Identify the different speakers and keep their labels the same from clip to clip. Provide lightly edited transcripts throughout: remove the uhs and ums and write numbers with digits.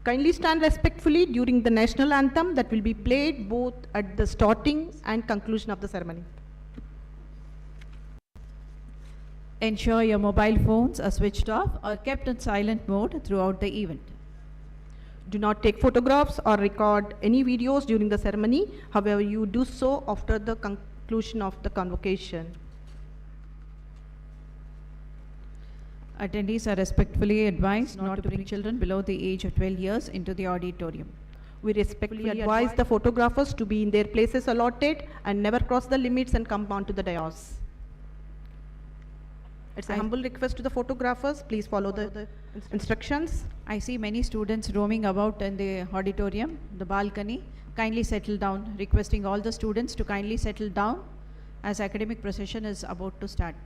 Speaker 1: Kindly stand respectfully during the national anthem that will be played both at the starting and conclusion of the ceremony.
Speaker 2: Ensure your mobile phones are switched off or kept in silent mode throughout the event.
Speaker 1: Do not take photographs or record any videos during the ceremony. However, you do so after the conclusion of the convocation.
Speaker 2: Attendees are respectfully advised not to bring children below the age of 12 years into the auditorium.
Speaker 1: We respectfully advise the photographers to be in their places allotted and never cross the limits and come onto the dais. It's a humble request to the photographers, please follow the instructions.
Speaker 2: I see many students roaming about in the auditorium, the balcony. Kindly settle down, requesting all the students to kindly settle down as academic procession is about to start.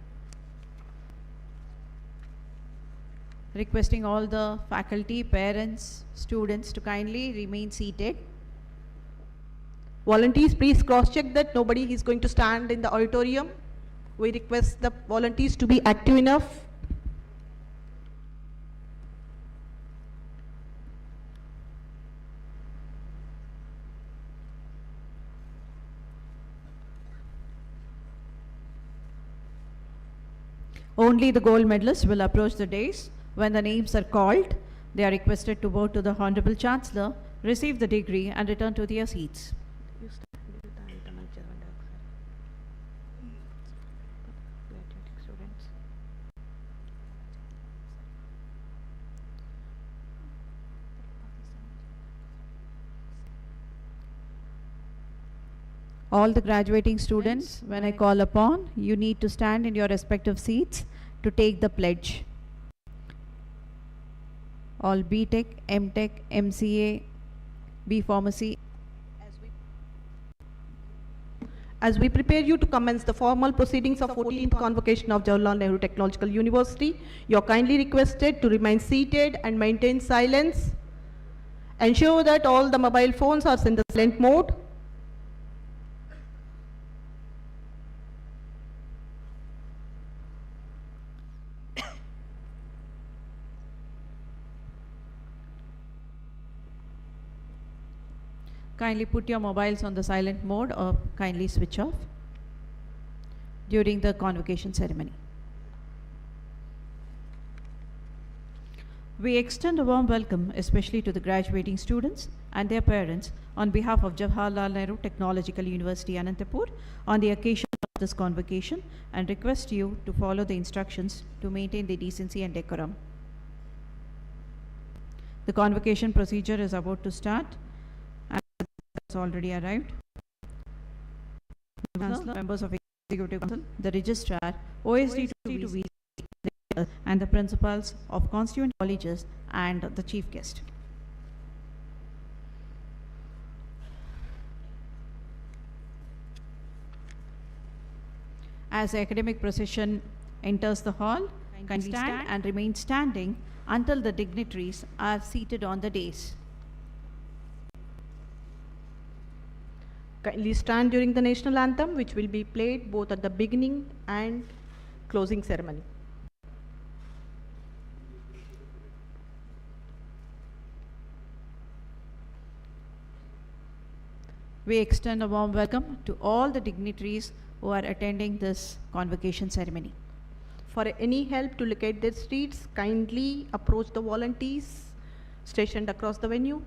Speaker 2: Requesting all the faculty, parents, students to kindly remain seated.
Speaker 1: Volunteers, please cross-check that nobody is going to stand in the auditorium. We request the volunteers to be active enough.
Speaker 2: Only the gold medalists will approach the dais. When the names are called, they are requested to bow to the Honorable Chancellor, receive the degree and return to their seats. All the graduating students, when I call upon, you need to stand in your respective seats to take the pledge. All B.Tech, M.Tech, MCA, B Pharmacy.
Speaker 1: As we prepare you to commence the formal proceedings of 14th Convocation of Jawaharlal Nehru Technological University, you are kindly requested to remain seated and maintain silence. Ensure that all the mobile phones are in the silent mode.
Speaker 2: Kindly put your mobiles on the silent mode or kindly switch off during the convocation ceremony. We extend a warm welcome especially to the graduating students and their parents on behalf of Jawaharlal Nehru Technological University, Anantapur, on the occasion of this convocation and request you to follow the instructions to maintain the decency and decorum. The convocation procedure is about to start. Already arrived. Chancellor, members of Executive Council, the Registrar, OSD to VC, and the principals of constituent colleges and the chief guest. As the academic procession enters the hall, kindly stand and remain standing until the dignitaries are seated on the dais.
Speaker 1: Kindly stand during the national anthem, which will be played both at the beginning and closing ceremony.
Speaker 2: We extend a warm welcome to all the dignitaries who are attending this convocation ceremony.
Speaker 1: For any help to locate their seats, kindly approach the volunteers stationed across the venue.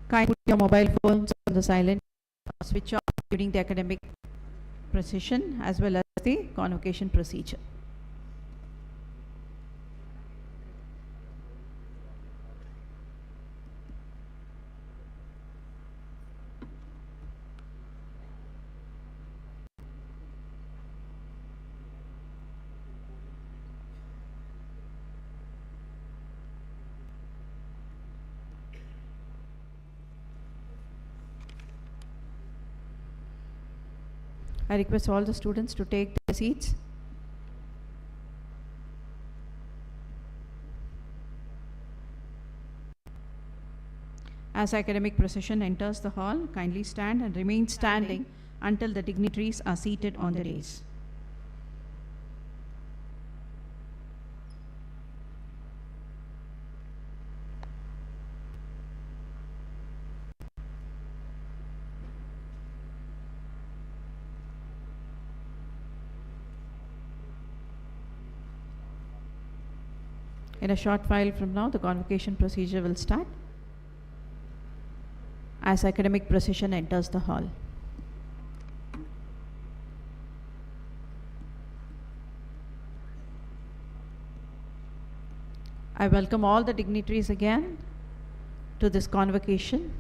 Speaker 2: Kindly put your mobile phones on the silent switch off during the academic procession as well as the convocation procedure. I request all the students to take their seats. As academic procession enters the hall, kindly stand and remain standing until the dignitaries are seated on the dais. In a short while from now, the convocation procedure will start as academic procession enters the hall. I welcome all the dignitaries again to this convocation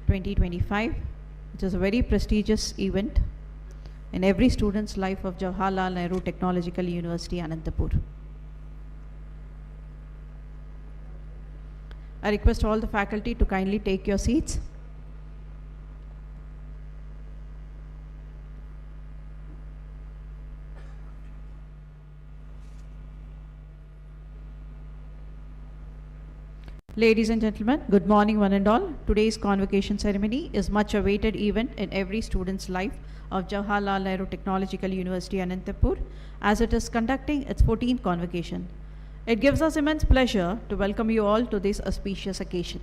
Speaker 2: 2025, which is a very prestigious event in every student's life of Jawaharlal Nehru Technological University, Anantapur. I request all the faculty to kindly take your seats. Ladies and gentlemen, good morning one and all. Today's convocation ceremony is much awaited event in every student's life of Jawaharlal Nehru Technological University, Anantapur, as it is conducting its 14th convocation. It gives us immense pleasure to welcome you all to this auspicious occasion.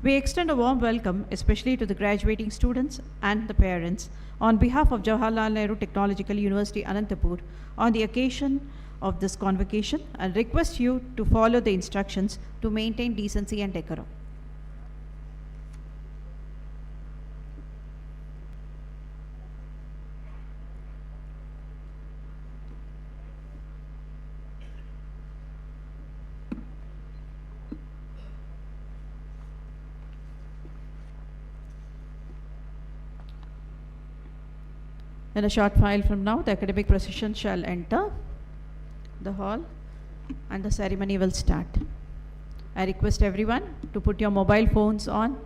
Speaker 2: We extend a warm welcome especially to the graduating students and the parents on behalf of Jawaharlal Nehru Technological University, Anantapur on the occasion of this convocation and request you to follow the instructions to maintain decency and decorum. In a short while from now, the academic procession shall enter the hall and the ceremony will start. I request everyone to put your mobile phones on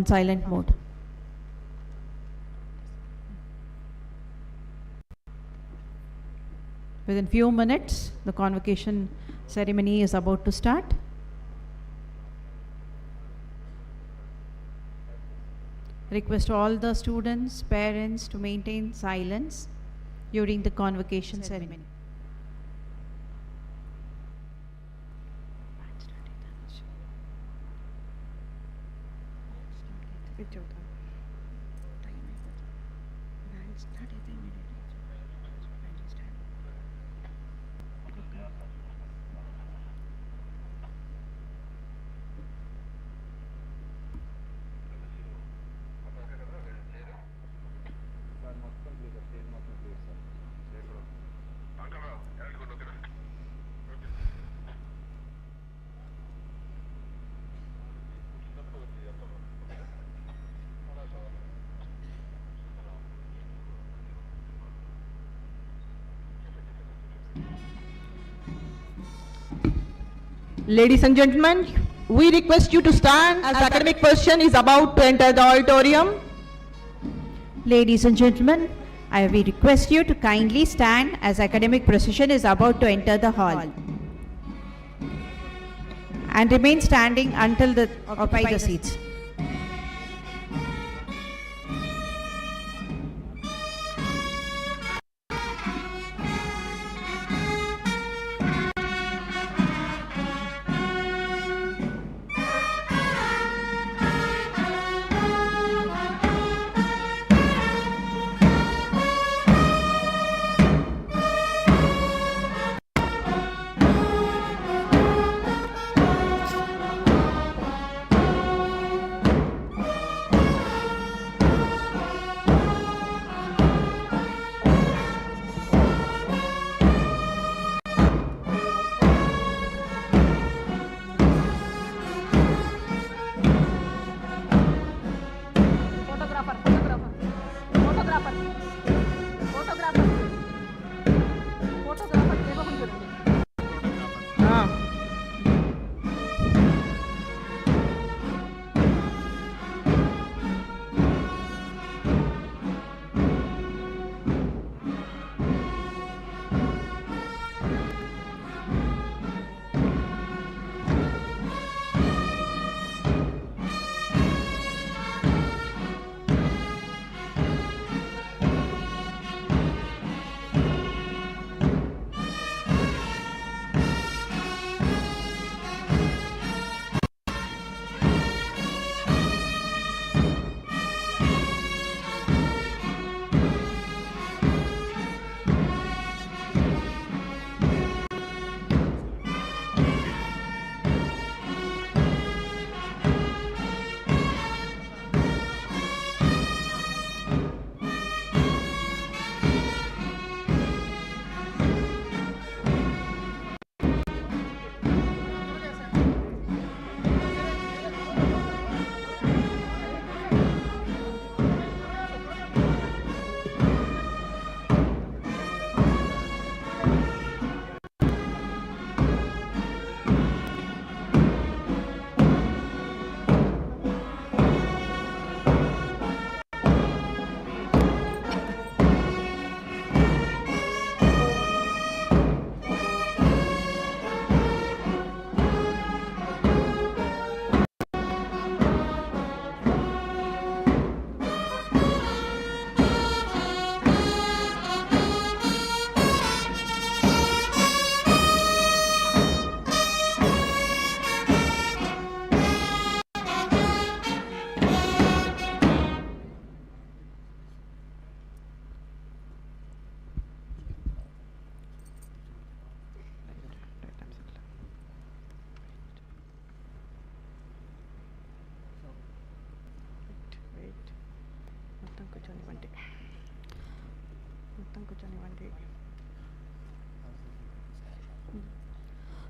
Speaker 2: silent mode. Within few minutes, the convocation ceremony is about to start. Request all the students, parents to maintain silence during the convocation ceremony.
Speaker 1: Ladies and gentlemen, we request you to stand as academic procession is about to enter the auditorium.
Speaker 2: Ladies and gentlemen, I will request you to kindly stand as academic procession is about to enter the hall. And remain standing until the occupy the seats.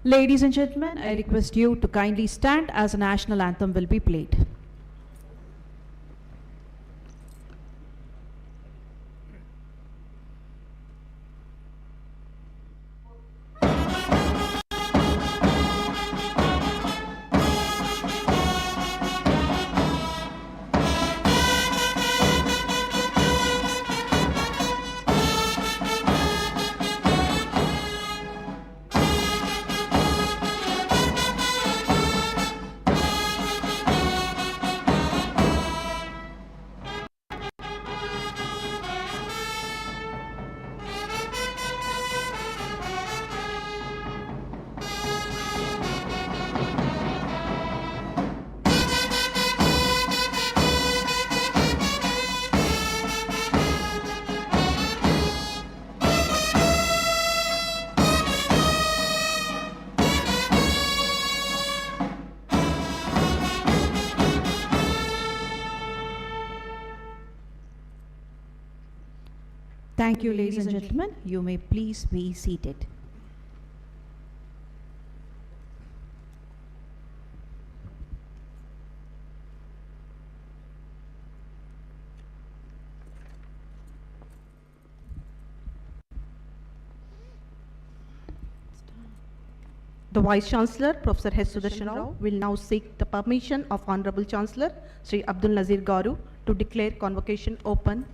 Speaker 2: Ladies and gentlemen, I request you to kindly stand as a national anthem will be played. Thank you, ladies and gentlemen. You may please be seated.
Speaker 1: The Vice Chancellor, Professor H. Sudarshan Rao, will now seek the permission of Honorable Chancellor, Sri Abdul Nazeer Garu, to declare convocation open.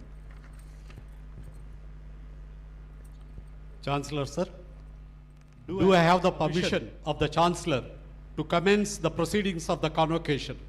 Speaker 3: Chancellor, sir, do I have the permission of the Chancellor to commence the proceedings of the convocation?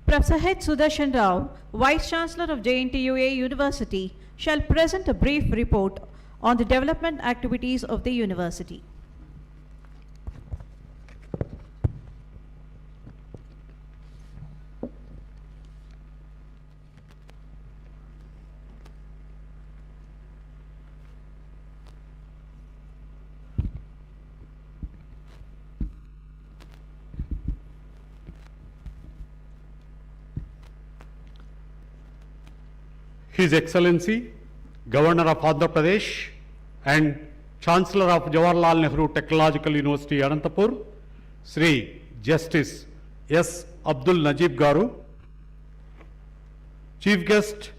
Speaker 2: Professor H. Sudarshan Rao, Vice Chancellor of JNTUA University, shall present a brief report on the development activities of the university.
Speaker 3: His Excellency, Governor of Andhra Pradesh and Chancellor of Jawaharlal Nehru Technological University, Anantapur, Sri Justice S. Abdul Nazeer Garu, Chief Guest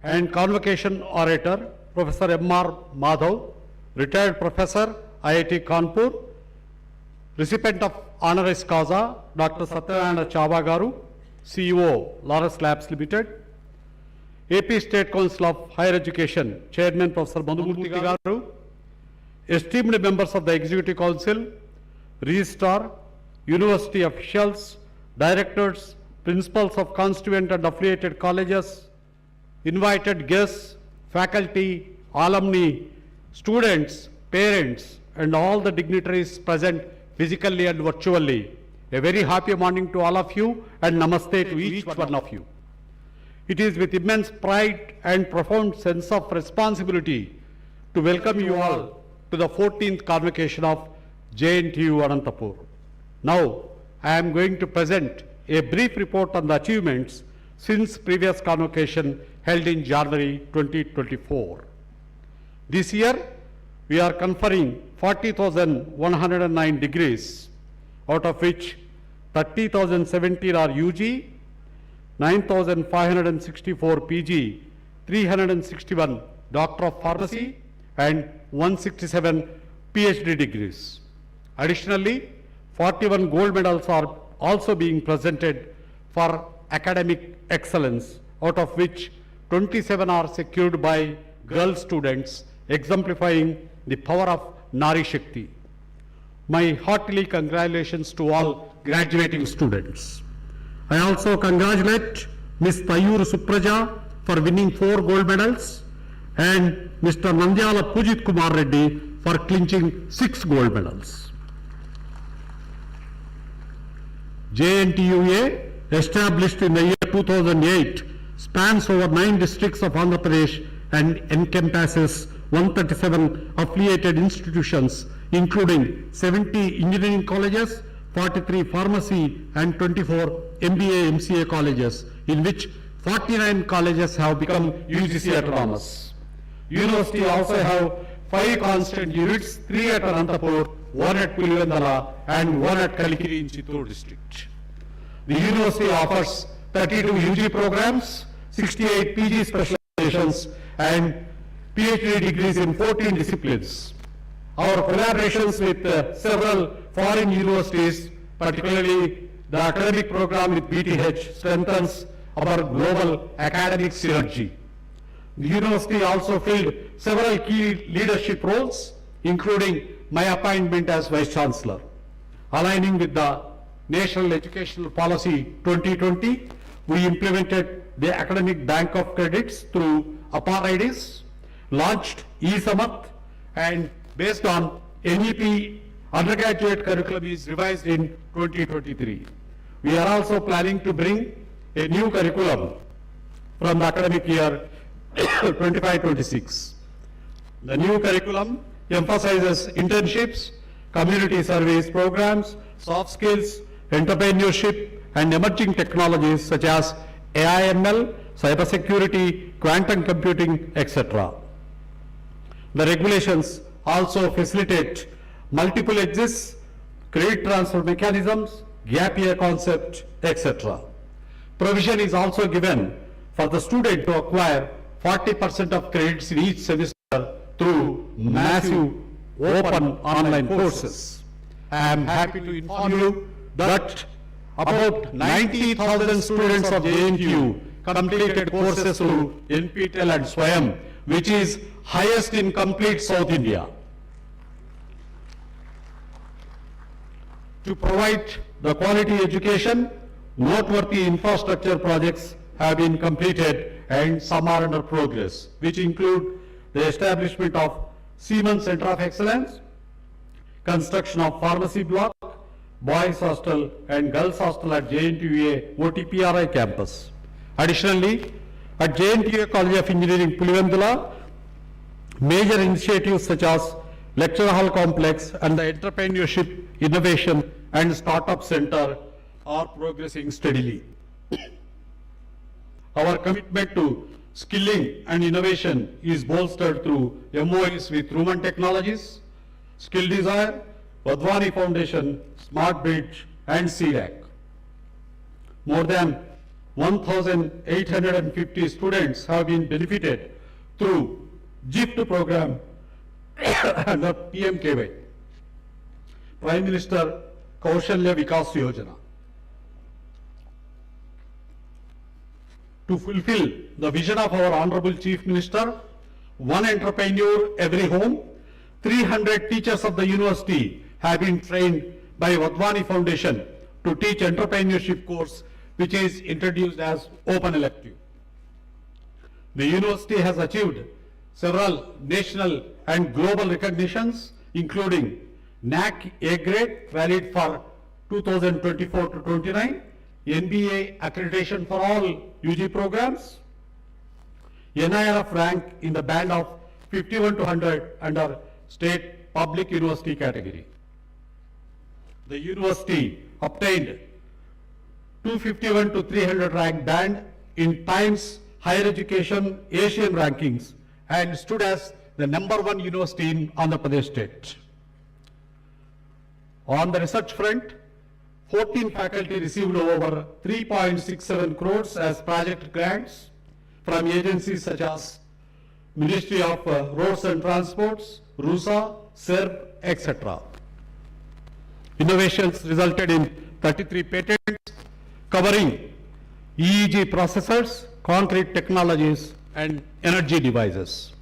Speaker 3: and Convocation Orator, Professor M.R. Madhav, Retired Professor, IIT Kanpur, Recipient of Honoris Causa, Dr. Satyanarayana Chava Garu, CEO, Laurus Labs Limited, AP State Council of Higher Education, Chairman Professor Madhumurthy Garu, esteemed members of the Executive Council, Registrar, University officials, directors, principals of constituent and affiliated colleges, invited guests, faculty, alumni, students, parents, and all the dignitaries present physically and virtually. A very happy morning to all of you and namaste to each one of you. It is with immense pride and profound sense of responsibility to welcome you all to the 14th convocation of JNTU Anantapur. Now, I am going to present a brief report on the achievements since previous convocation held in January 2024. This year, we are conferring 40,109 degrees, out of which 30,017 are UG, 9,564 PG, 361 Doctor of Pharmacy, and 167 PhD degrees. Additionally, 41 gold medals are also being presented for academic excellence, out of which 27 are secured by girl students, exemplifying the power of Nari Shakti. My heartily congratulations to all graduating students. I also congratulate Ms. Tayur Supraja for winning 4 gold medals and Mr. Nandyala Pujit Kumar Reddy for clinching 6 gold medals. JNTUA, established in the year 2008, spans over 9 districts of Andhra Pradesh and encompasses 137 affiliated institutions, including 70 engineering colleges, 43 pharmacy and 24 MBA, MCA colleges, in which 49 colleges have become UGC autonomous. University also have 5 constant units, 3 at Anantapur, 1 at Pulivendala and 1 at Kalikiri in Chittoor district. The university offers 32 UG programs, 68 PG specializations and PhD degrees in 14 disciplines. Our collaborations with several foreign universities, particularly the academic program with BTH, strengthens our global academic synergy. The university also filled several key leadership roles, including my appointment as Vice Chancellor. Aligning with the National Educational Policy 2020, we implemented the Academic Bank of Credits through APAR IDs, launched eSamath, and based on NEP, undergraduate curriculum is revised in 2023. We are also planning to bring a new curriculum from the academic year 25-26. The new curriculum emphasizes internships, community service programs, soft skills, entrepreneurship, and emerging technologies such as AI/ML, cybersecurity, quantum computing, etc. The regulations also facilitate multiple exits, credit transfer mechanisms, gap year concept, etc. Provision is also given for the student to acquire 40% of credits in each semester through massive open online courses. I am happy to inform you that about 90,000 students of JNTU completed courses through NPTEL and SWAYAM, which is highest in complete South India. To provide the quality education, noteworthy infrastructure projects have been completed and some are under progress, which include the establishment of Siemens Center of Excellence, construction of pharmacy block, boys hostel and girls hostel at JNTUA OTPRI campus. Additionally, at JNTUA College of Engineering Pulivendala, major initiatives such as lecture hall complex and the entrepreneurship, innovation and startup center are progressing steadily. Our commitment to skilling and innovation is bolstered through MOUs with Ruman Technologies, Skill Desire, Vadvani Foundation, Smart Bridge and CDAC. More than 1,850 students have been benefited through GIFT program under PMKY, Prime Minister Kaushalya Vikas Yojana. To fulfill the vision of our Honorable Chief Minister, one entrepreneur every home, 300 teachers of the university have been trained by Vadvani Foundation to teach entrepreneurship course, which is introduced as open elective. The university has achieved several national and global recognitions, including NAC A grade valid for 2024 to 29, NBA accreditation for all UG programs, NIRF rank in the band of 51 to 100 under state public university category. The university obtained 251 to 300 rank band in Times Higher Education Asian rankings and stood as the #1 university in Andhra Pradesh state. On the research front, 14 faculty received over 3.67 crores as project grants from agencies such as Ministry of Roads and Transports, RUSA, SERB, etc. Innovations resulted in 33 patents covering EEG processors, concrete technologies, and energy devices.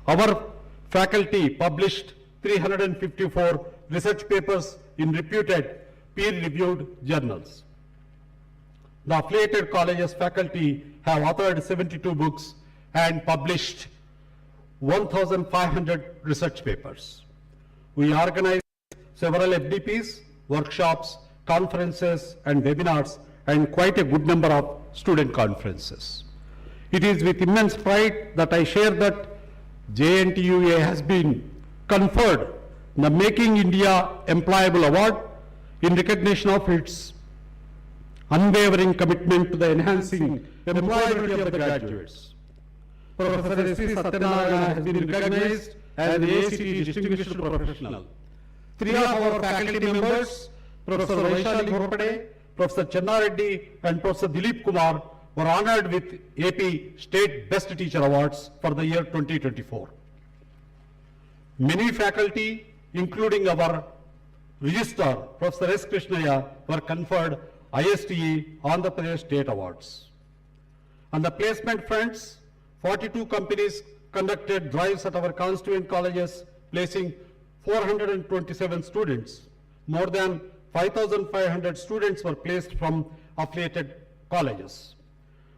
Speaker 3: Our faculty published 354 research papers in reputed peer-reviewed journals. The affiliated colleges faculty have authored 72 books and published 1,500 research papers. We organized several FDPs, workshops, conferences and webinars and quite a good number of student conferences. It is with immense pride that I share that JNTUA has been conferred the Making India Employable Award in recognition of its unwavering commitment to the enhancing employability of the graduates. Professor S.V. Satyanarayana has been recognized as the ACT Distinguished Professional. 3 of our faculty members, Professor Vaishali Ghorpade, Professor Channareddy and Professor Dilip Kumar, were honored with AP State Best Teacher Awards for the year 2024. Many faculty, including our Registrar, Professor S. Krishnaya, were conferred ISTE Andhra Pradesh State Awards. On the placement fronts, 42 companies conducted drives at our constituent colleges, placing 427 students. More than 5,500 students were placed from affiliated colleges.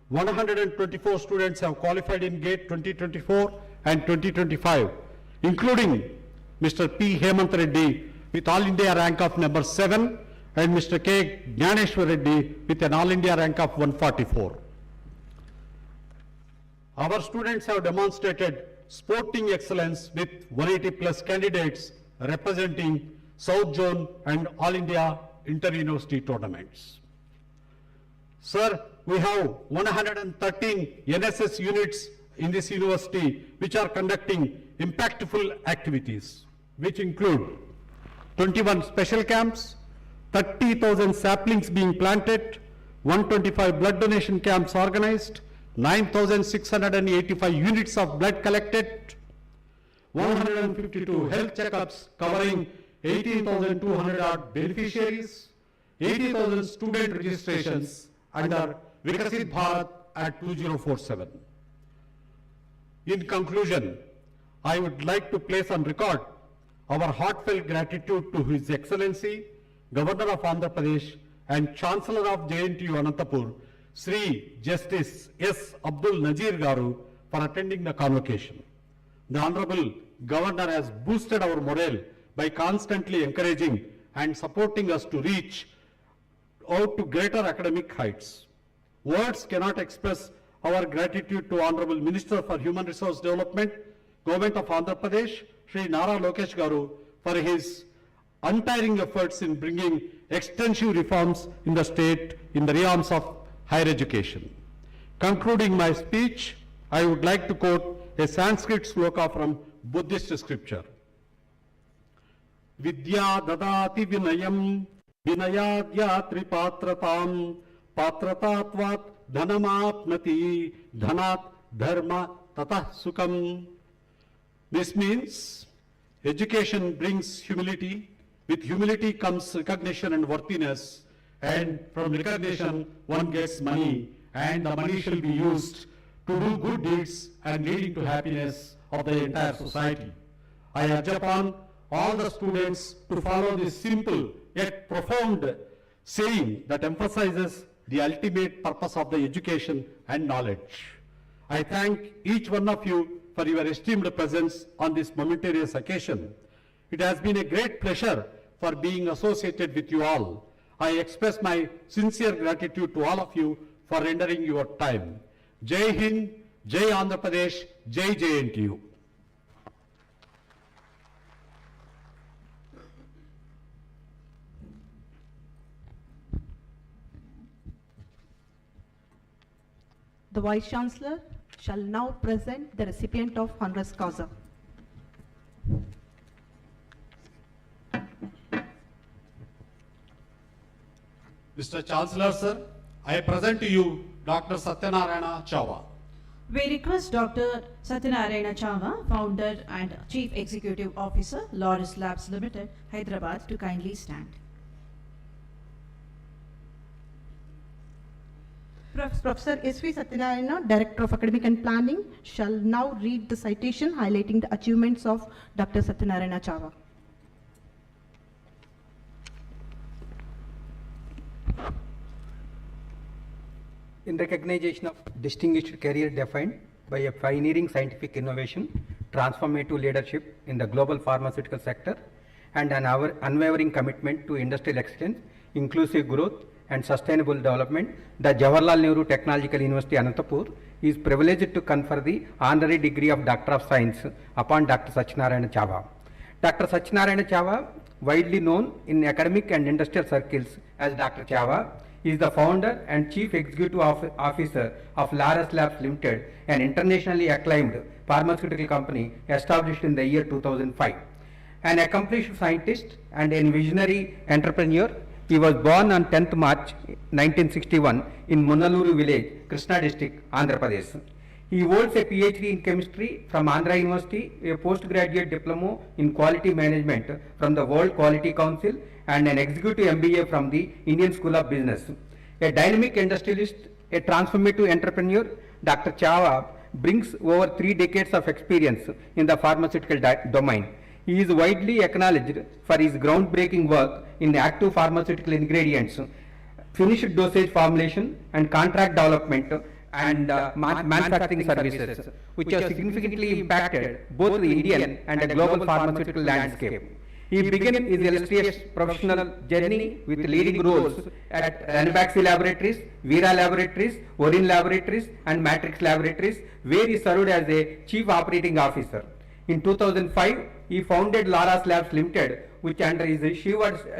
Speaker 3: 124 students have qualified in GATE 2024 and 2025, including Mr. P. Hemant Reddy with All India rank of number 7 and Mr. K. Jnaneshwar Reddy with an All India rank of 144. Our students have demonstrated sporting excellence with 180 plus candidates representing South Zone and All India inter-university tournaments. Sir, we have 113 NSS units in this university which are conducting impactful activities, which include 21 special camps, 30,000 saplings being planted, 125 blood donation camps organized, 9,685 units of blood collected, 152 health checkups covering 18,200 odd beneficiaries, 80,000 student registrations under Vikasit Bharat at 2047. In conclusion, I would like to place on record our heartfelt gratitude to His Excellency, Governor of Andhra Pradesh and Chancellor of JNTU Anantapur, Sri Justice S. Abdul Nazeer Garu, for attending the convocation. The Honorable Governor has boosted our morale by constantly encouraging and supporting us to reach out to greater academic heights. Words cannot express our gratitude to Honorable Minister for Human Resource Development, Government of Andhra Pradesh, Sri Nara Lokesh Garu, for his untiring efforts in bringing extensive reforms in the state in the realms of higher education. Concluding my speech, I would like to quote a Sanskrit sloka from Buddhist scripture. Vidya dadati vinayam, vinayadya tripatratam, patratatvat dhanamapnati, dhanat dharma tatah sukam. This means education brings humility. With humility comes recognition and worthiness, and from recognition one gets money, and the money shall be used to do good deeds and leading to happiness of the entire society. I urge upon all the students to follow this simple yet profound saying that emphasizes the ultimate purpose of the education and knowledge. I thank each one of you for your esteemed presence on this momentous occasion. It has been a great pleasure for being associated with you all. I express my sincere gratitude to all of you for rendering your time. Jai Hind, Jai Andhra Pradesh, Jai JNTU.
Speaker 1: The Vice Chancellor shall now present the recipient of honoris causa.
Speaker 3: Mr. Chancellor, sir, I present to you Dr. Satyanarayana Chava.
Speaker 2: We request Dr. Satyanarayana Chava, Founder and Chief Executive Officer, Loris Labs Limited, Hyderabad, to kindly stand.
Speaker 1: Professor S.V. Satyanarayana, Director of Academic and Planning, shall now read the citation highlighting the achievements of Dr. Satyanarayana Chava.
Speaker 4: In recognition of distinguished career defined by a pioneering scientific innovation, transformative leadership in the global pharmaceutical sector, and an unwavering commitment to industrial excellence, inclusive growth, and Sustainable Development, the Jawaharlal Nehru Technological University, Anantapur, is privileged to confer the honorary degree of Doctor of Science upon Dr. Satyanarayana Chava. Dr. Satyanarayana Chava, widely known in academic and industrial circles as Dr. Chava, is the founder and chief executive officer of Laurus Labs Limited, an internationally acclaimed pharmaceutical company established in the year 2005. An accomplished scientist and a visionary entrepreneur, he was born on 10th March 1961 in Munaluru village, Krishna district, Andhra Pradesh. He holds a PhD in chemistry from Andhra University, a postgraduate diploma in quality management from the World Quality Council, and an executive MBA from the Indian School of Business. A dynamic industrialist, a transformative entrepreneur, Dr. Chava brings over 3 decades of experience in the pharmaceutical domain. He is widely acknowledged for his groundbreaking work in active pharmaceutical ingredients, finished dosage formulation, and contract development and manufacturing services, which have significantly impacted both the Indian and the global pharmaceutical landscape. He began his illustrious professional journey with leading roles at Ranbaxy Laboratories, Veera Laboratories, Orin Laboratories, and Matrix Laboratories, where he served as a Chief Operating Officer. In 2005, he founded Laurus Labs Limited, which under his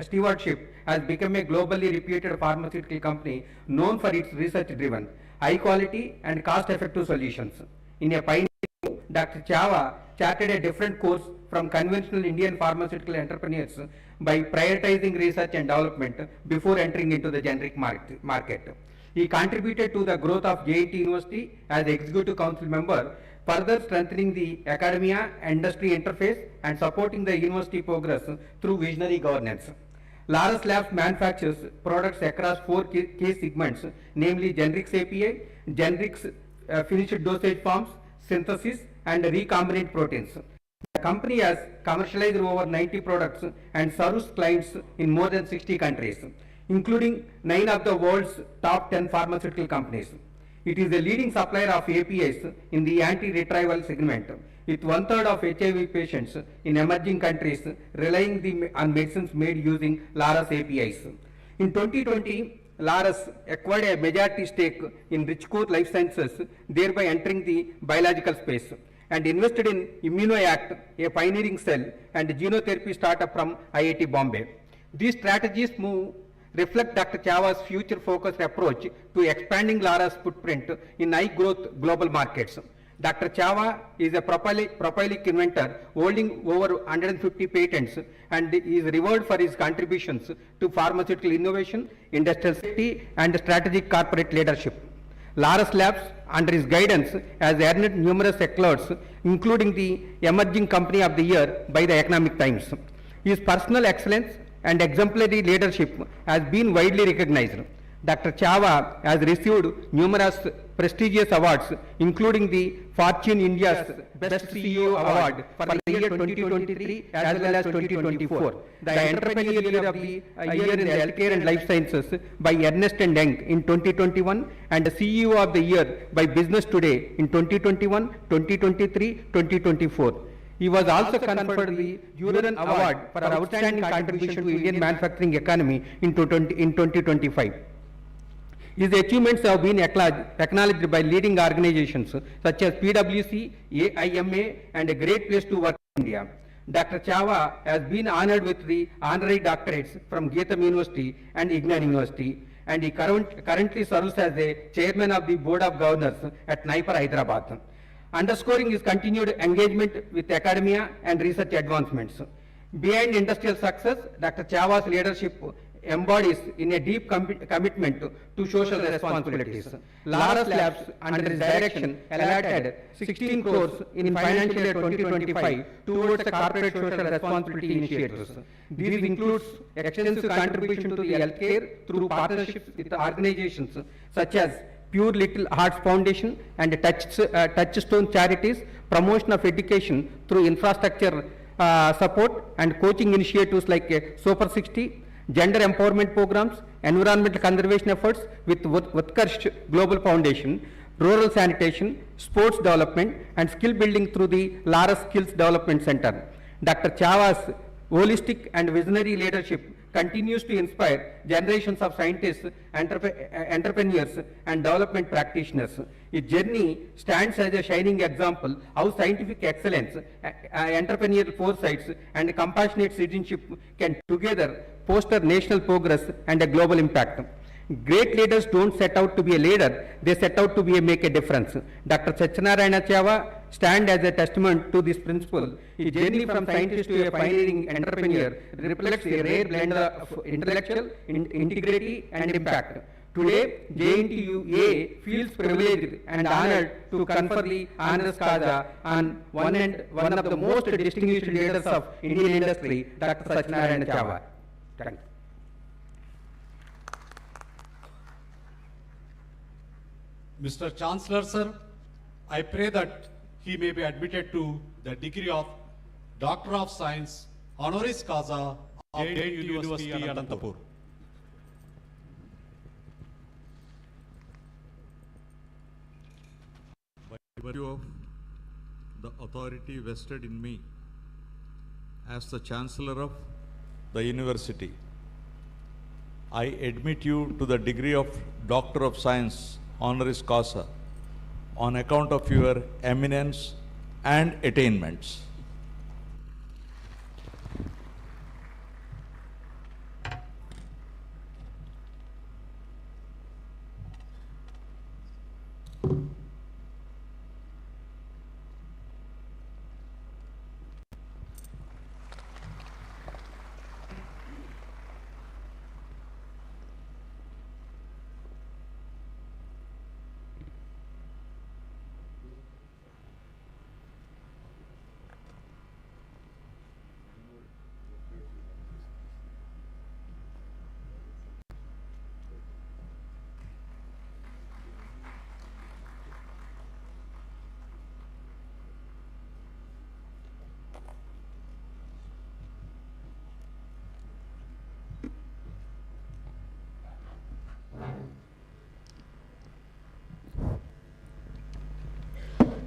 Speaker 4: stewardship has become a globally reputed pharmaceutical company known for its research-driven, high-quality and cost-effective solutions. In a pioneering move, Dr. Chava charted a different course from conventional Indian pharmaceutical entrepreneurs by prioritizing research and development before entering into the generic market. He contributed to the growth of JIT University as Executive Council member, further strengthening the academia and industry interface and supporting the university progress through visionary governance. Laurus Labs manufactures products across 4 key segments, namely generics API, generics finished dosage forms, synthesis, and recombinant proteins. The company has commercialized over 90 products and serves clients in more than 60 countries, including 9 of the world's top 10 pharmaceutical companies. It is a leading supplier of APIs in the antiretroviral segment, with 1/3 of HIV patients in emerging countries relying on medicines made using Laurus APIs. In 2020, Laurus acquired a majority stake in Richcore Life Sciences, thereby entering the biological space, and invested in ImmunoAct, a pioneering cell and genotherapy startup from IIT Bombay. These strategies reflect Dr. Chava's future-focused approach to expanding Laurus' footprint in high-growth global markets. Dr. Chava is a prolific inventor holding over 150 patents and is revered for his contributions to pharmaceutical innovation, industrial safety, and strategic corporate leadership. Laurus Labs, under his guidance, has earned numerous accolades, including the Emerging Company of the Year by the Economic Times. His personal excellence and exemplary leadership has been widely recognized. Dr. Chava has received numerous prestigious awards, including the Fortune India's Best CEO Award for the year 2023 as well as 2024, the Entrepreneurial Leader of the Year in the Healthcare and Life Sciences by Ernst & Young in 2021, and the CEO of the Year by Business Today in 2021, 2023, 2024. He was also conferred the Huron Award for outstanding contribution to Indian manufacturing economy in 2025. His achievements have been acknowledged by leading organizations such as PwC, AIMA, and a Great Place to Work in India. Dr. Chava has been honored with the honorary doctorates from Geetham University and Ignan University, and he currently serves as a chairman of the Board of Governors at NIPER, Hyderabad. Underscoring his continued engagement with academia and research advancements. Behind industrial success, Dr. Chava's leadership embodies in a deep commitment to social responsibilities. Laurus Labs, under his direction, allotted 16 crores in financial year 2025 towards the corporate social responsibility initiatives. These includes extensive contribution to the healthcare through partnerships with organizations such as Pure Little Hearts Foundation and Touchstone Charities, promotion of education through infrastructure support and coaching initiatives like Super 60, gender empowerment programs, environmental conservation efforts with Utkarsh Global Foundation, rural sanitation, sports development, and skill building through the Laurus Skills Development Center. Dr. Chava's holistic and visionary leadership continues to inspire generations of scientists, entrepreneurs, and development practitioners. Its journey stands as a shining example how scientific excellence, entrepreneurial foresights, and compassionate citizenship can together foster national progress and a global impact. Great leaders don't set out to be a leader, they set out to make a difference. Dr. Satyanarayana Chava stands as a testament to this principle. His journey from scientist to a pioneering entrepreneur reflects a rare blend of intellectual integrity and impact. Today, JNTUA feels privileged and honored to confer the honoris causa on one of the most distinguished leaders of Indian industry, Dr. Satyanarayana Chava. Thank you.
Speaker 3: Mr. Chancellor, sir, I pray that he may be admitted to the degree of Doctor of Science, honoris causa of JNTU University, Anantapur.
Speaker 5: By virtue of the authority vested in me as the Chancellor of the University, I admit you to the degree of Doctor of Science, honoris causa, on account of your eminence and attainments.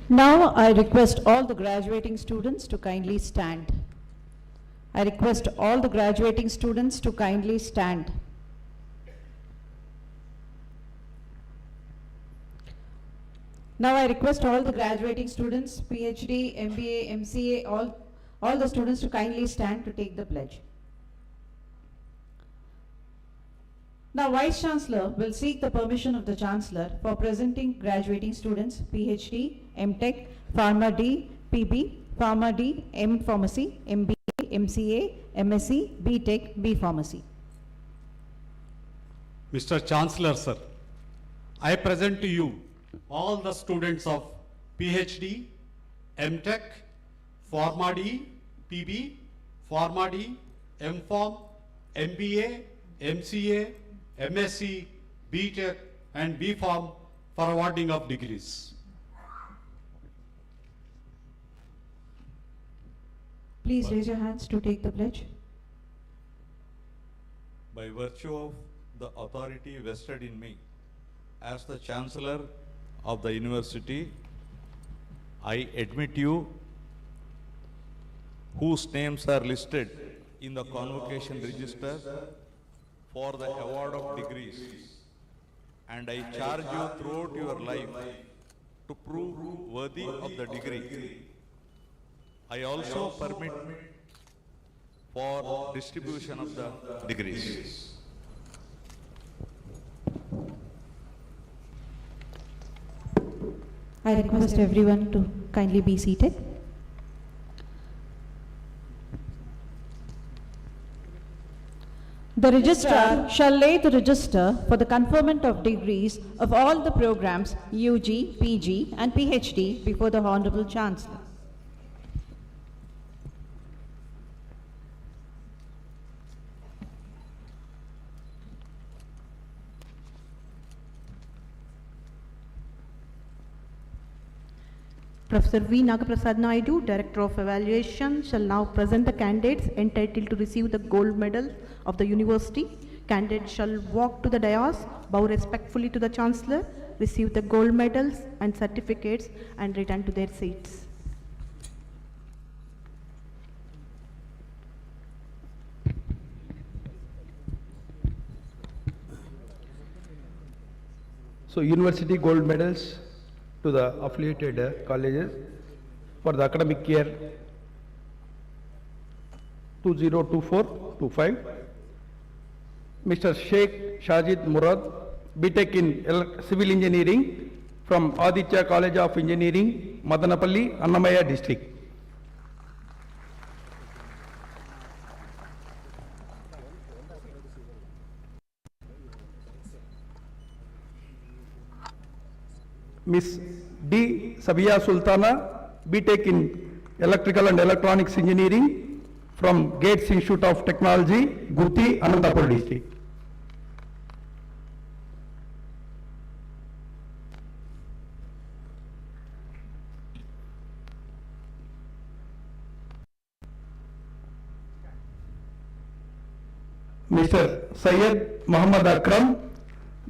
Speaker 2: Now I request all the graduating students to kindly stand. I request all the graduating students to kindly stand. Now I request all the graduating students, PhD, MBA, MCA, all the students to kindly stand to take the pledge. Now Vice Chancellor will seek the permission of the Chancellor for presenting graduating students PhD, MTech, Pharma D, PB, Pharma D, M Pharmacy, MBA, MCA, MSc, BTech, B Pharmacy.
Speaker 3: Mr. Chancellor, sir, I present to you all the students of PhD, MTech, Pharma D, PB, Pharma D, MPharm, MBA, MCA, MSc, BTech and BPharm for awarding of degrees.
Speaker 2: Please raise your hands to take the pledge.
Speaker 5: By virtue of the authority vested in me as the Chancellor of the University, I admit you whose names are listed in the convocation register for the award of degrees, and I charge you throughout your life to prove worthy of the degree. I also permit for distribution of the degrees.
Speaker 2: I request everyone to kindly be seated. The registrar shall lay the register for the conferment of degrees of all the programs UG, PG and PhD before the Honorable Chancellor.
Speaker 1: Professor V. Nagaprasad Naidu, Director of Evaluation, shall now present the candidates entitled to receive the gold medal of the University. Candidates shall walk to the dais, bow respectfully to the Chancellor, receive the gold medals and certificates and return to their seats.
Speaker 6: So university gold medals to the affiliated colleges for the academic year 2024-25. Mr. Sheikh Shajid Murad, BTech in Civil Engineering from Aditya College of Engineering, Madanapalli, Annamaya district. Miss D. Sabia Sultana, BTech in Electrical and Electronics Engineering from Gates Institute of Technology, Gutti, Anantapur district. Mr. Syed Muhammad Akram,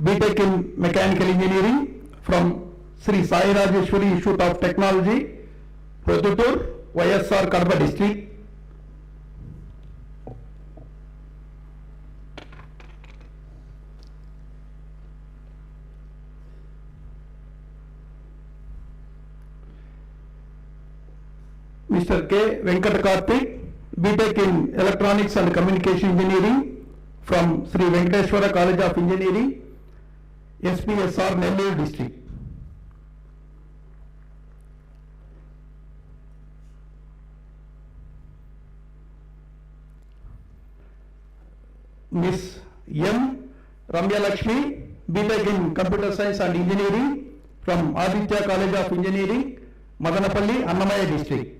Speaker 6: BTech in Mechanical Engineering from Sri Sai Rajeshwari Institute of Technology, Produttur, YSR Kadapa district. Mr. K. Venkat Karthik, BTech in Electronics and Communication Engineering from Sri Venkateshwara College of Engineering, SPSR Nellore district. Miss M. Ramya Lakshmi, BTech in Computer Science and Engineering from Aditya College of Engineering, Madanapalli, Annamaya district.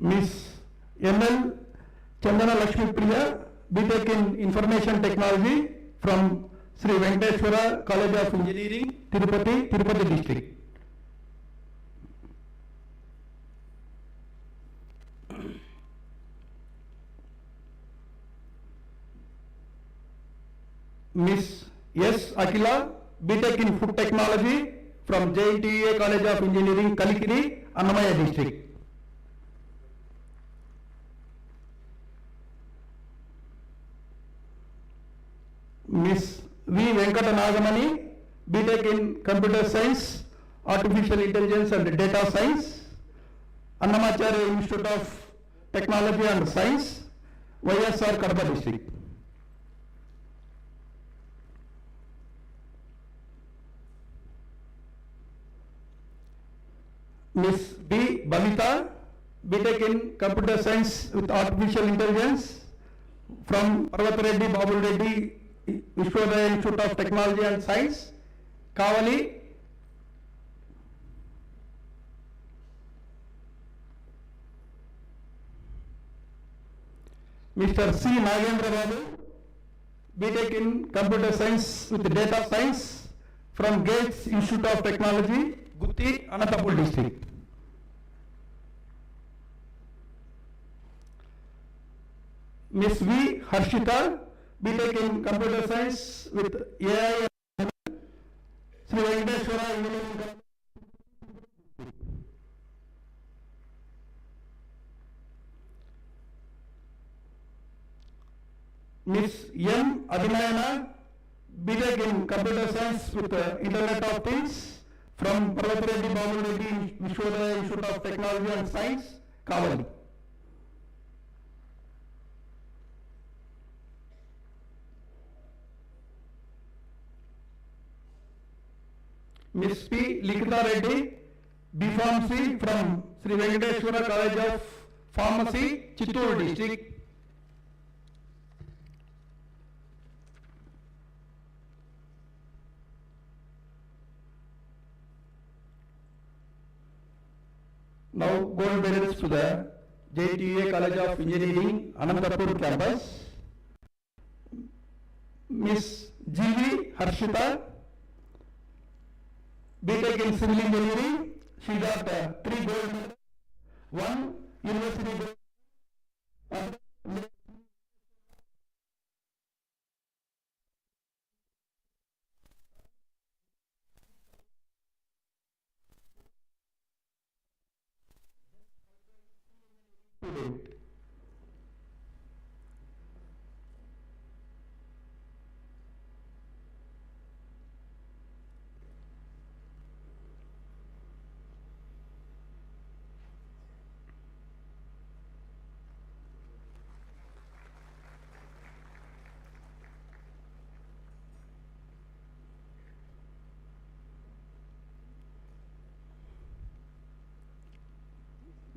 Speaker 6: Miss M.L. Chandana Lakshmi Priya, BTech in Information Technology from Sri Venkateshwara College of Engineering, Tirupati district. Miss S. Akila, BTech in Food Technology from JNTUA College of Engineering, Kalikiri, Annamaya district. Miss V. Venkata Nagamani, BTech in Computer Science, Artificial Intelligence and Data Science, Annamacharya Institute of Technology and Science, YSR Kadapa district. Miss B. Bhavita, BTech in Computer Science with Artificial Intelligence from Parvat Reddy Babul Reddy Vishwadaya Institute of Technology and Science, Kavali. Mr. C. Nagendra Babu, BTech in Computer Science with Data Science from Gates Institute of Technology, Gutti, Anantapur district. Miss V. Harshita, BTech in Computer Science with AI and Sri Venkateshwara Engineering College. Miss M. Abhinayana, BTech in Computer Science with Internet of Things from Parvat Reddy Babul Reddy Vishwadaya Institute of Technology and Science, Kavali. Miss P. Likita Reddy, B.Pharmacy from Sri Venkateshwara College of Pharmacy, Chittoor district. Now gold medals to the JTUA College of Engineering, Anantapur campus. Miss G.V. Harshita, BTech in Civil Engineering, she got 3 gold medals, 1 university gold, and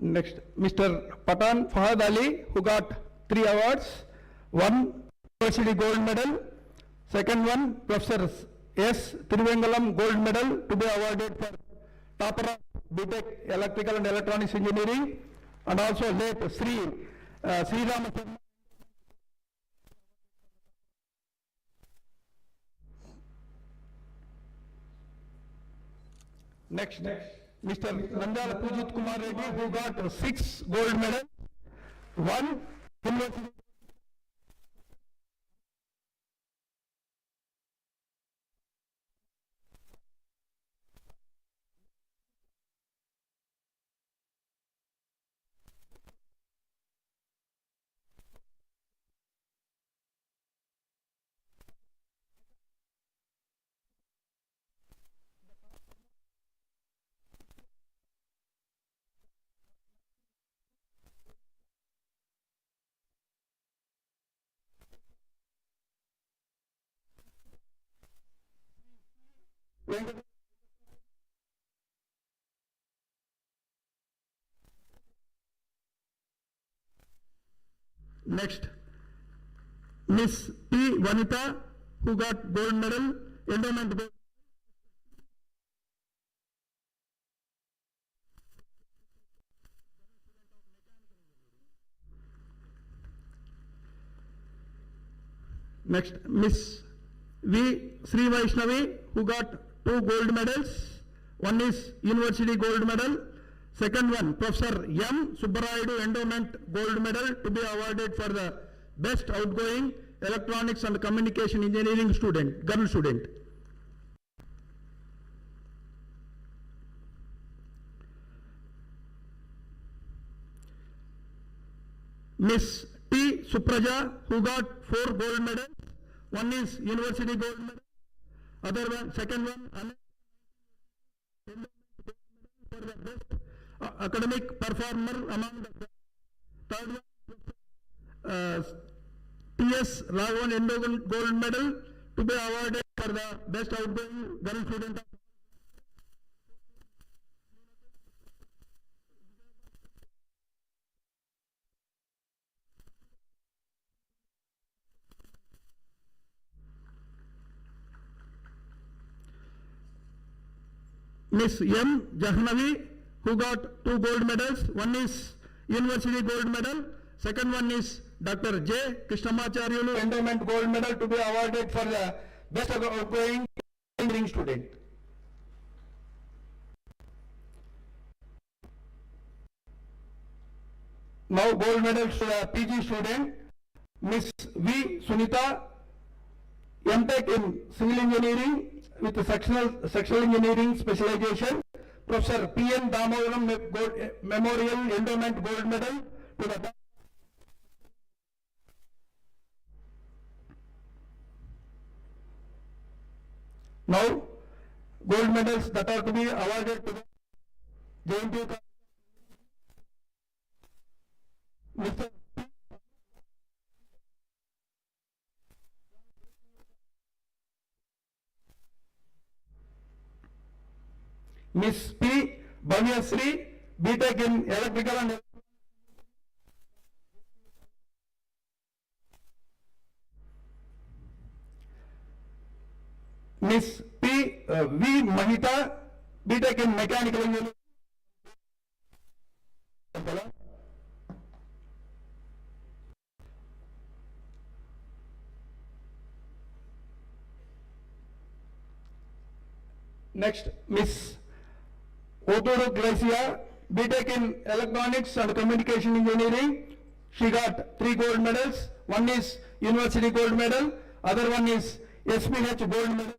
Speaker 6: Next, Mr. Patan Fahad Ali, who got 3 awards. One University Gold Medal. Second one, Professor S. Thiruvengalam Gold Medal to be awarded for topper of BTech Electrical and Electronics Engineering, and also late Sri Ramaswamy. Next, Mr. Nandala Pujit Kumar Reddy, who got 6 gold medals. One University. Next, Miss P. Vanita, who got gold medal, endowment gold. Next, Miss V. Sri Vaishnavi, who got 2 gold medals. One is University Gold Medal. Second one, Professor M. Subbarayudu Endowment Gold Medal to be awarded for the best outgoing electronics and communication engineering student, girl student. Miss T. Supraja, who got 4 gold medals. One is University Gold Medal. Other one, second one, for the best academic performer among the third one, T.S. Raghavan Endowment Gold Medal to be awarded for the best outgoing girl student. Miss M. Jahnavi, who got 2 gold medals. One is University Gold Medal. Second one is Dr. J. Krishnamacharyulu Endowment Gold Medal to be awarded for the best outgoing engineering student. Now gold medals to the PG student. Miss V. Sunita, M.Tech in Civil Engineering with the sectional engineering specialization. Professor P.N. Damodaram Memorial Endowment Gold Medal to the now gold medals that are to be awarded to the JNTU. Mr. Miss P. Bhavyasri, BTech in Electrical and Miss P. V. Mahita, BTech in Mechanical Engineering. Next, Miss Otoro Gracia, BTech in Electronics and Communication Engineering. She got 3 gold medals. One is University Gold Medal. Other one is SPH Gold Medal.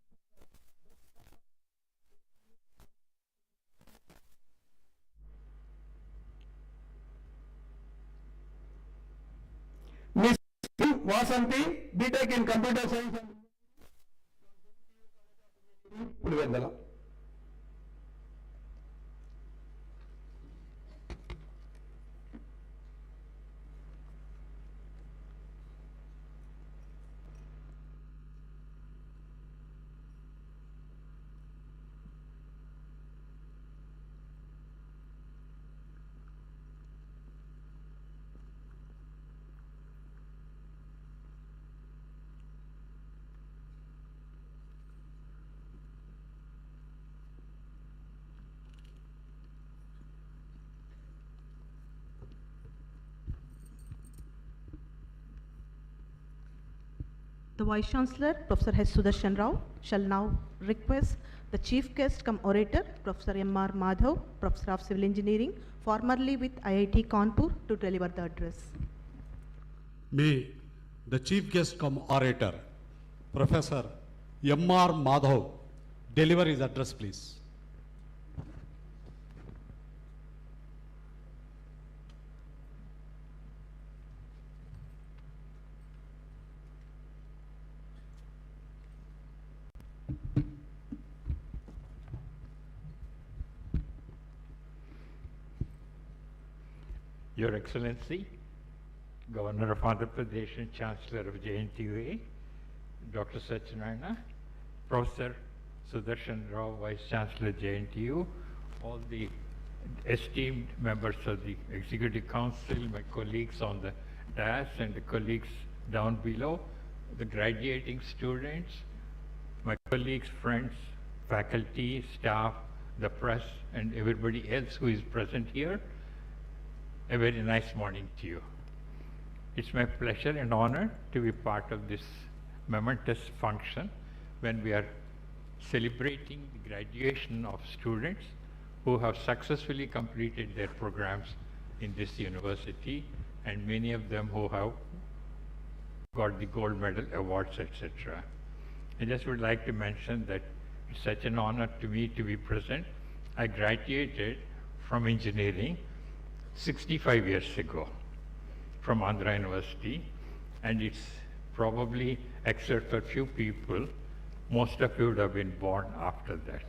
Speaker 6: Miss Vasanti, BTech in Computer Science and Pulivendala.
Speaker 1: The Vice Chancellor, Professor H. Sudarshan Rao, shall now request the Chief Guest cum Orator, Professor M.R. Madhav, Professor of Civil Engineering, formerly with IIT Kanpur, to deliver the address.
Speaker 3: May the Chief Guest cum Orator, Professor M.R. Madhav, deliver his address, please.
Speaker 7: Your Excellency, Governor of Andhra Pradesh and Chancellor of JNTUA, Dr. Satyanarayana, Professor Sudarshan Rao, Vice Chancellor JNTU, all the esteemed members of the Executive Council, my colleagues on the dais and the colleagues down below, the graduating students, my colleagues, friends, faculty, staff, the press, and everybody else who is present here. A very nice morning to you. It's my pleasure and honor to be part of this momentous function when we are celebrating the graduation of students who have successfully completed their programs in this university, and many of them who have got the gold medal awards, etc. I just would like to mention that it's such an honor to me to be present. I graduated from engineering 65 years ago from Andhra University, and it's probably, except for few people, most of you would have been born after that.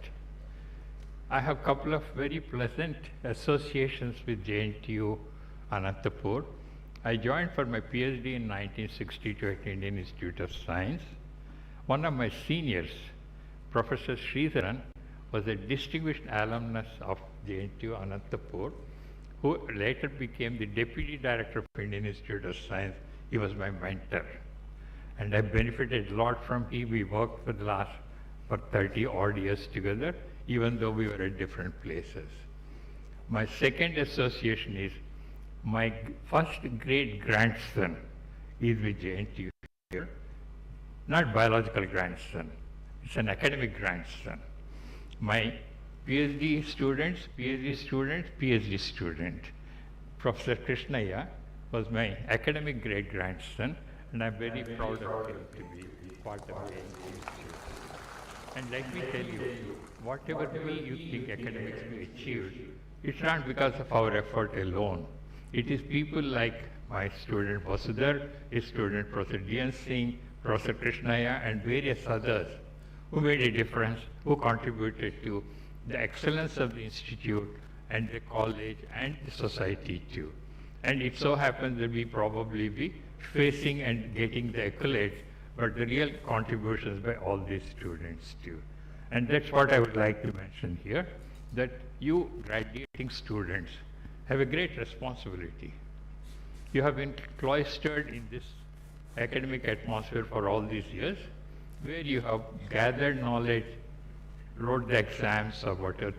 Speaker 7: I have a couple of very pleasant associations with JNTU Anantapur. I joined for my PhD in 1962 at Indian Institute of Science. One of my seniors, Professor Sridharan, was a distinguished alumnus of JNTU Anantapur, who later became the Deputy Director of Indian Institute of Science. He was my mentor. And I benefited a lot from him. We worked for the last 30 odd years together, even though we were at different places. My second association is my first great grandson is with JNTU here. Not biological grandson, it's an academic grandson. My PhD student, Professor Krishnaya was my academic great grandson, and I'm very proud of him to be part of the institute. And let me tell you, whatever way you think academics we achieved, it's not because of our effort alone. It is people like my student Vasudhar, his student Professor D.N. Singh, Professor Krishnaya, and various others who made a difference, who contributed to the excellence of the institute and the college and the society too. And it so happens that we probably be facing and getting the accolades, but the real contributions by all these students too. And that's what I would like to mention here, that you graduating students have a great responsibility. You have been cloistered in this academic atmosphere for all these years, where you have gathered knowledge, wrote the exams or whatever,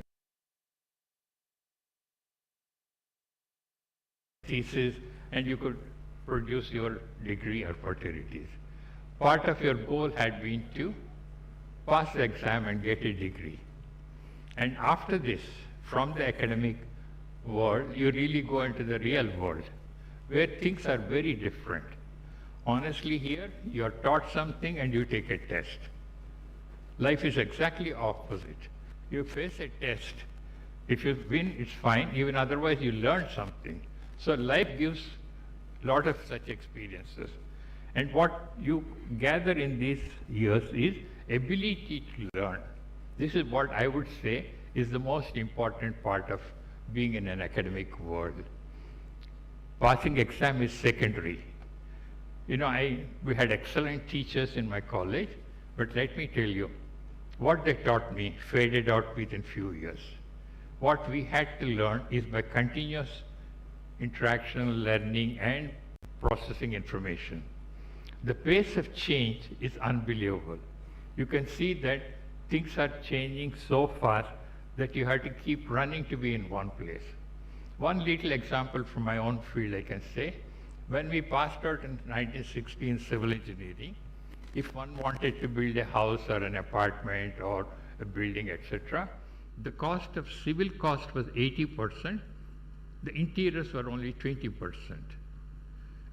Speaker 7: thesis, and you could produce your degree or whatever it is. Part of your goal had been to pass the exam and get a degree. And after this, from the academic world, you really go into the real world, where things are very different. Honestly, here, you are taught something and you take a test. Life is exactly opposite. You face a test. If you win, it's fine. Even otherwise, you learn something. So life gives a lot of such experiences. And what you gather in these years is ability to learn. This is what I would say is the most important part of being in an academic world. Passing exam is secondary. You know, we had excellent teachers in my college, but let me tell you, what they taught me faded out within few years. What we had to learn is by continuous interaction, learning, and processing information. The pace of change is unbelievable. You can see that things are changing so fast that you have to keep running to be in one place. One little example from my own field I can say, when we passed out in 1960 in civil engineering, if one wanted to build a house or an apartment or a building, etc., the cost of civil cost was 80%, the interiors were only 20%.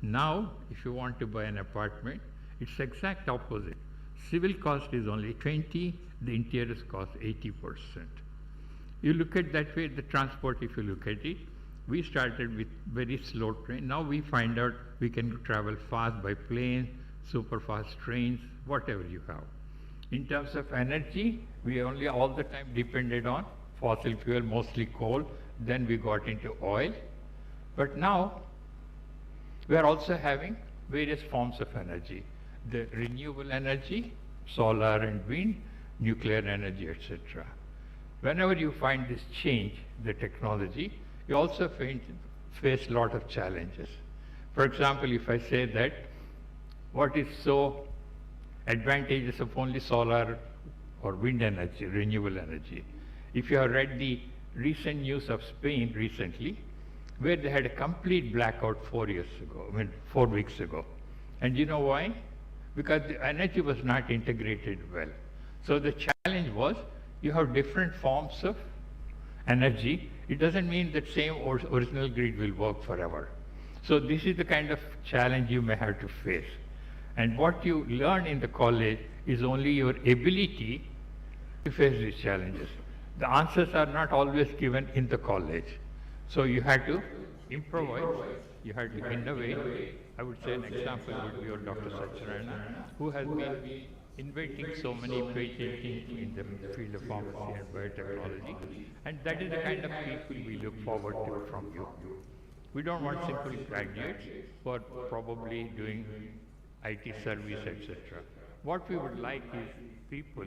Speaker 7: Now, if you want to buy an apartment, it's exact opposite. Civil cost is only 20, the interiors cost 80%. You look at that way, the transport, if you look at it, we started with very slow train. Now we find out we can travel fast by plane, super fast trains, whatever you have. In terms of energy, we only all the time depended on fossil fuel, mostly coal. Then we got into oil. But now we are also having various forms of energy. The renewable energy, solar and wind, nuclear energy, etc. Whenever you find this change, the technology, you also face a lot of challenges. For example, if I say that what is so advantageous of only solar or wind energy, renewable energy. If you have read the recent news of Spain recently, where they had a complete blackout 4 weeks ago. And you know why? Because the energy was not integrated well. So the challenge was, you have different forms of energy. It doesn't mean that same original grid will work forever. So this is the kind of challenge you may have to face. And what you learn in the college is only your ability to face these challenges. The answers are not always given in the college. So you had to improvise, you had to innovate. I would say an example would be your Dr. Satyanarayana, who has been inventing so many patenting in the field of pharmacy and biotechnology. And that is the kind of people we look forward to from you. We don't want simple graduates who are probably doing IT service, etc. What we would like is people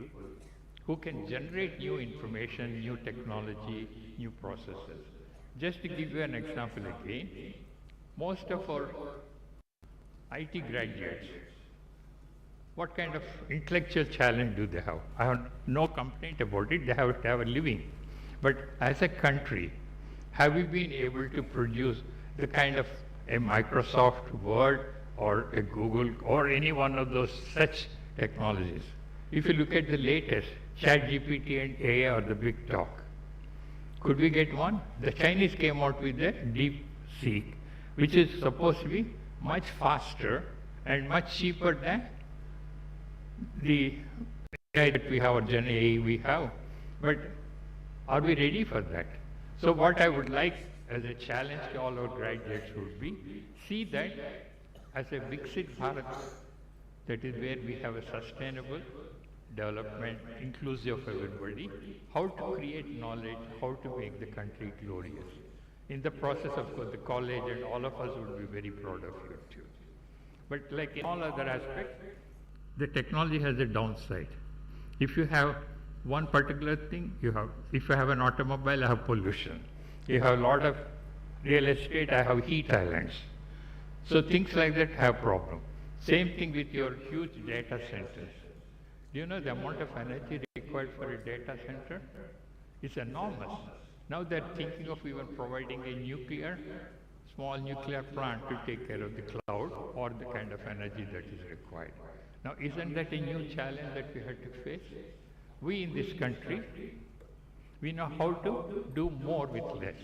Speaker 7: who can generate new information, new technology, new processes. Just to give you an example again, most of our IT graduates, what kind of intellectual challenge do they have? I have no complaint about it, they have to have a living. But as a country, have we been able to produce the kind of a Microsoft Word or a Google or any one of those such technologies? If you look at the latest, ChatGPT and AI or the big talk, could we get one? The Chinese came out with a DeepSeek, which is supposed to be much faster and much cheaper than the AI that we have or Gen AI we have. But are we ready for that? So what I would like as a challenge to all our graduates would be, see that as a Viksit Bharat, that is where we have a sustainable development, inclusive of everybody, how to create knowledge, how to make the country glorious. In the process, of course, the college and all of us would be very proud of you too. But like in all other aspects, the technology has a downside. If you have one particular thing, if you have an automobile, I have pollution. You have a lot of real estate, I have heat islands. So things like that have problem. Same thing with your huge data centers. Do you know the amount of energy required for a data center? It's enormous. Now they're thinking of even providing a small nuclear plant to take care of the cloud or the kind of energy that is required. Now isn't that a new challenge that we had to face? We in this country, we know how to do more with less.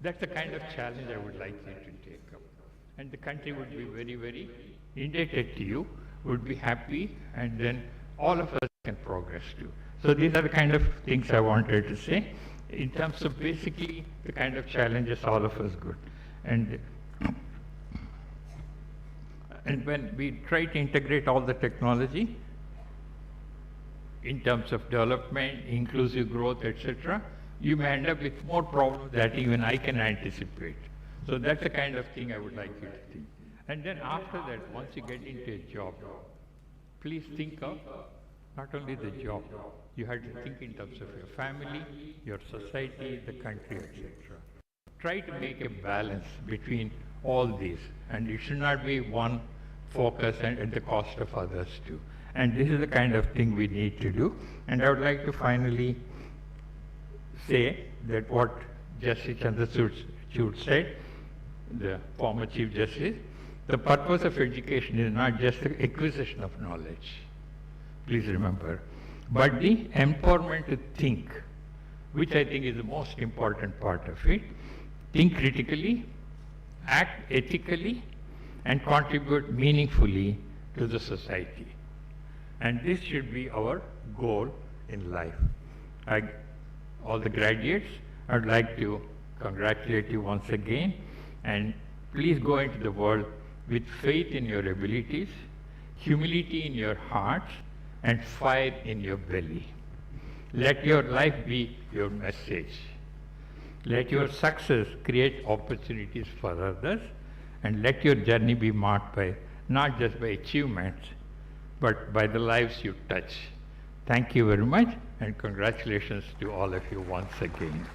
Speaker 7: That's the kind of challenge I would like you to take up. And the country would be very, very indebted to you, would be happy, and then all of us can progress too. So these are the kind of things I wanted to say in terms of basically the kind of challenges all of us got. And when we try to integrate all the technology in terms of development, inclusive growth, etc., you may end up with more problems that even I can anticipate. So that's the kind of thing I would like you to think. And then after that, once you get into a job, please think of not only the job, you have to think in terms of your family, your society, the country, etc. Try to make a balance between all these, and it should not be one focus and at the cost of others too. And this is the kind of thing we need to do. And I would like to finally say that what Justice Chandrachud said, the former Chief Justice, The purpose of education is not just the acquisition of knowledge, please remember, but the empowerment to think, which I think is the most important part of it. Think critically, act ethically, and contribute meaningfully to the society. And this should be our goal in life. All the graduates, I'd like to congratulate you once again, and please go into the world with faith in your abilities, humility in your hearts, and fire in your belly. Let your life be your message. Let your success create opportunities for others, and let your journey be marked by not just by achievements, but by the lives you touch. Thank you very much, and congratulations to all of you once again.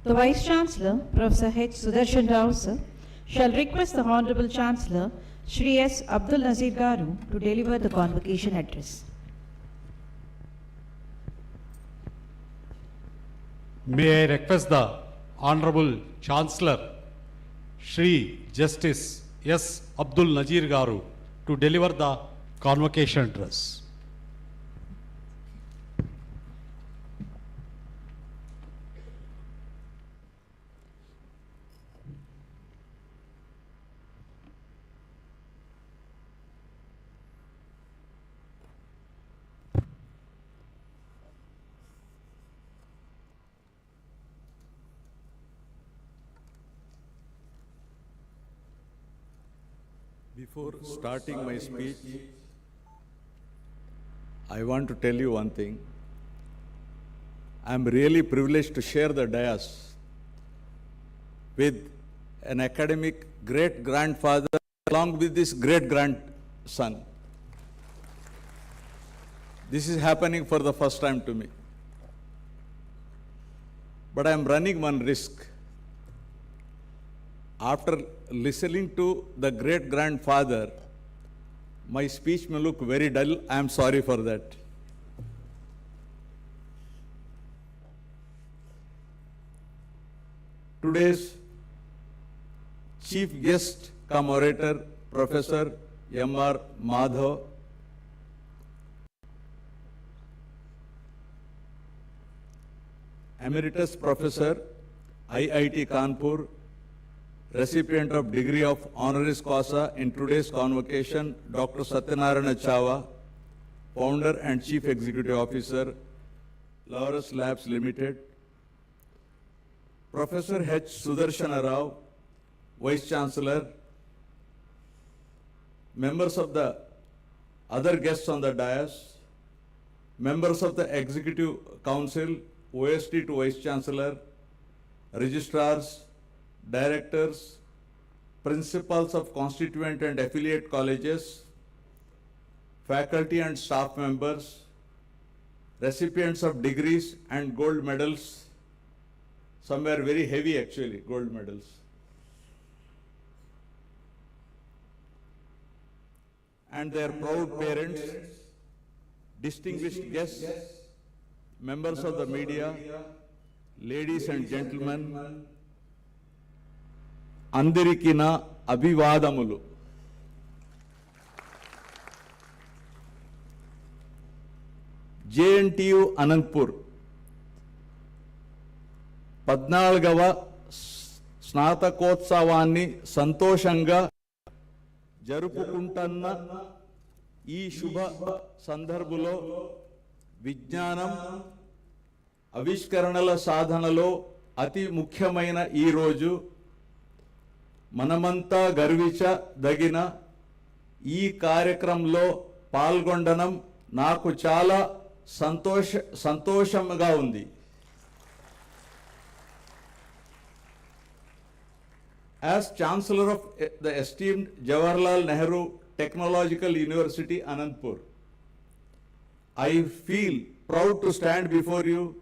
Speaker 2: The Vice Chancellor, Professor H. Sudarshan Rao, sir, shall request the Honorable Chancellor, Shri S. Abdul Nazeer Garu, to deliver the convocation address.
Speaker 3: May I request the Honorable Chancellor, Shri Justice S. Abdul Nazeer Garu, to deliver the convocation address.
Speaker 5: Before starting my speech, I want to tell you one thing. I am really privileged to share the dais with an academic great-grandfather along with this great-grandson. This is happening for the first time to me. But I am running one risk. After listening to the great-grandfather, my speech may look very dull. I am sorry for that. Today's chief guest cum orator, Professor M.R. Madhav, Emeritus Professor, IIT Kanpur, recipient of degree of honoris causa in today's convocation, Dr. Satyanarayana Chava, founder and chief executive officer, Laurus Labs Limited, Professor H. Sudarshan Rao, Vice Chancellor, members of the other guests on the dais, members of the Executive Council, OST to Vice Chancellor, registrars, directors, principals of constituent and affiliate colleges, faculty and staff members, recipients of degrees and gold medals, some were very heavy actually, gold medals, and their proud parents, distinguished guests, members of the media, ladies and gentlemen, అందరికీ నా అభివాదములు. JNTU Anantapur 14వ స్నాతకోత్సవాన్ని సంతోషంగా జరుపుకుంటున్న ఈ శుభ సందర్భంలో విజ్ఞానం ఆవిష్కరణల సాధనలో అతి ముఖ్యమైన ఈ రోజు మనమంతా గర్వించదగిన ఈ కార్యక్రమంలో పాల్గొనడం నాకు చాలా సంతోషంగా ఉంది. As Chancellor of the esteemed Jawaharlal Nehru Technological University, Anantapur, I feel proud to stand before you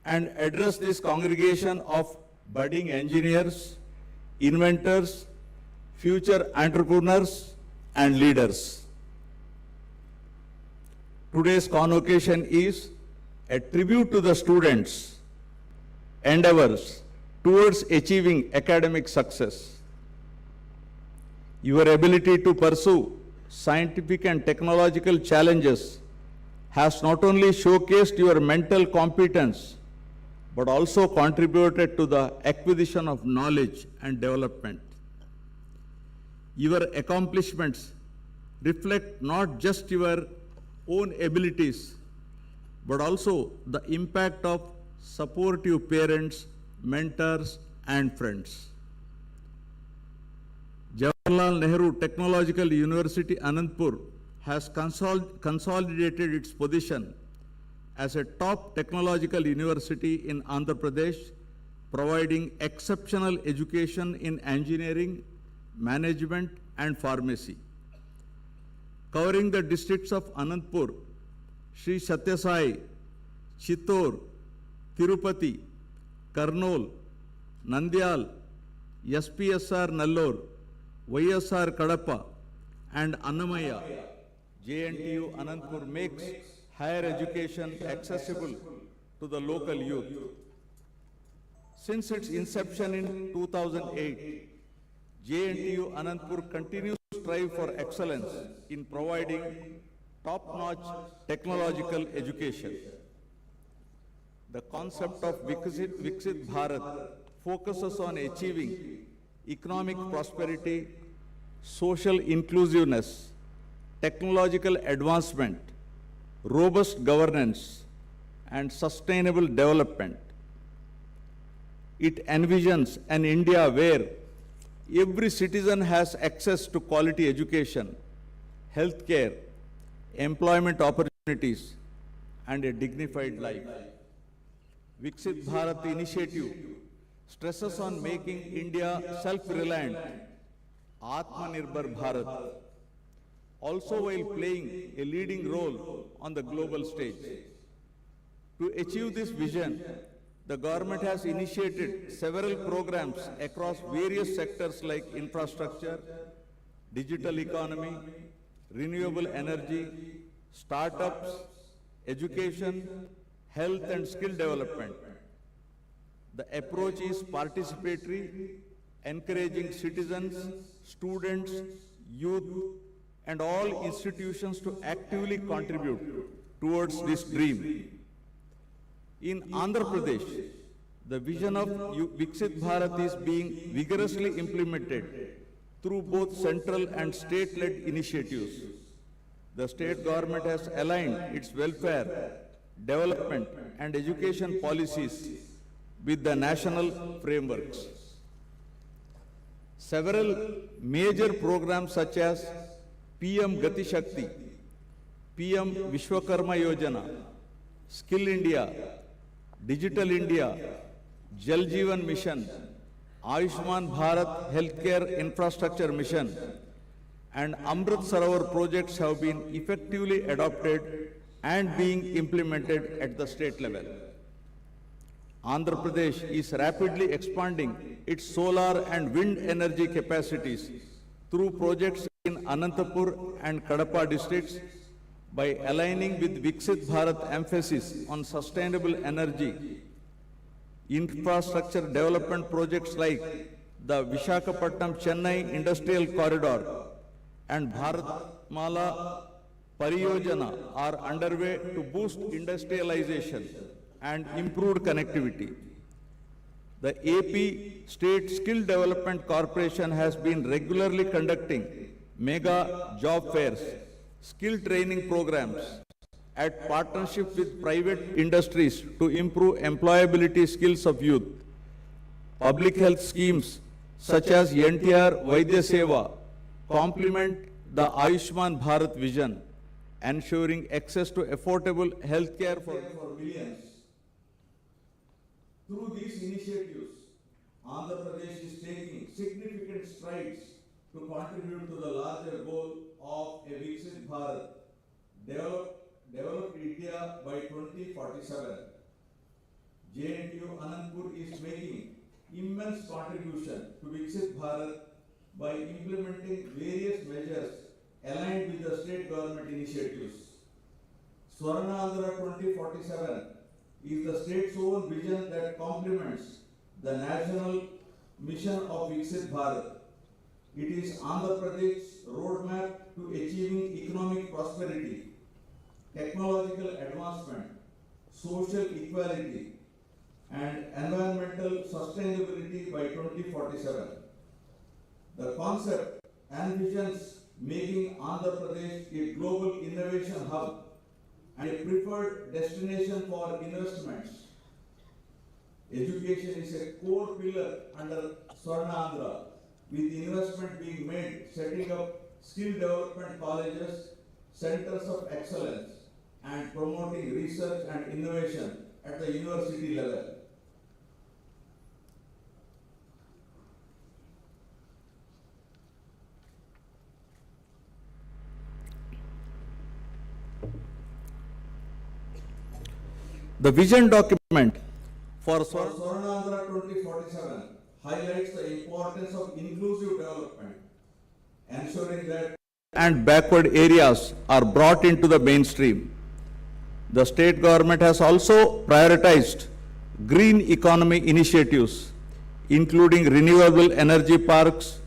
Speaker 5: and address this congregation of budding engineers, inventors, future entrepreneurs, and leaders. Today's convocation is a tribute to the students' endeavors towards achieving academic success. Your ability to pursue scientific and technological challenges has not only showcased your mental competence, but also contributed to the acquisition of knowledge and development. Your accomplishments reflect not just your own abilities, but also the impact of supportive parents, mentors, and friends. Jawaharlal Nehru Technological University, Anantapur has consolidated its position as a top technological university in Andhra Pradesh, providing exceptional education in engineering, management, and pharmacy. Covering the districts of Anantapur, Sri Satya Sai, Chittor, Tirupati, Kurnool, Nandyal, SPSR Nellore, YSR Kadapa, and Annamaya, JNTU Anantapur makes higher education accessible to the local youth. Since its inception in 2008, JNTU Anantapur continues to strive for excellence in providing top-notch technological education. The concept of Viksit Bharat focuses on achieving economic prosperity, social inclusiveness, technological advancement, robust governance, and sustainable development. It envisions an India where every citizen has access to quality education, healthcare, employment opportunities, and a dignified life. Viksit Bharat initiative stresses on making India self-reliant, Atmanirbhar Bharat, also while playing a leading role on the global stage. To achieve this vision, the government has initiated several programs across various sectors like infrastructure, digital economy, renewable energy, startups, education, health and skill development. The approach is participatory, encouraging citizens, students, youth, and all institutions to actively contribute towards this dream. In Andhra Pradesh, the vision of Viksit Bharat is being vigorously implemented through both central and state-led initiatives. The state government has aligned its welfare, development, and education policies with the national frameworks. Several major programs such as PM Gati Shakti, PM Vishwakarma Yojana, Skill India, Digital India, Jal Jeevan Mission, Ayushman Bharat Healthcare Infrastructure Mission, and Amrit Sarovar projects have been effectively adopted and being implemented at the state level. Andhra Pradesh is rapidly expanding its solar and wind energy capacities through projects in Anantapur and Kadapa districts by aligning with Viksit Bharat emphasis on sustainable energy. Infrastructure development projects like the Visakhapatnam-Chennai Industrial Corridor and Bharatmala Pariyojana are underway to boost industrialization and improved connectivity. The AP State Skill Development Corporation has been regularly conducting mega job fairs, skill training programs at partnership with private industries to improve employability skills of youth. Public health schemes such as NTR Vaidya Seva complement the Ayushman Bharat vision, ensuring access to affordable healthcare for millions. Through these initiatives, Andhra Pradesh is taking significant strides to contribute to the larger goal of a Viksit Bharat, developed developed India by 2047. JNTU Anantapur is making immense contribution to Viksit Bharat by implementing various measures aligned with the state government initiatives. Swarnandhra 2047 is the state's own vision that complements the national mission of Viksit Bharat. It is Andhra Pradesh's roadmap to achieving economic prosperity, technological advancement, social equality, and environmental sustainability by 2047. The concept envisions making Andhra Pradesh a global innovation hub and a preferred destination for investments. Education is a core pillar under Swarnandhra, with investment being made setting up skill development colleges, centers of excellence, and promoting research and innovation at the university level. The vision document for Swarnandhra 2047 highlights the importance of inclusive development, ensuring that and backward areas are brought into the mainstream. The state government has also prioritized green economy initiatives, including renewable energy parks,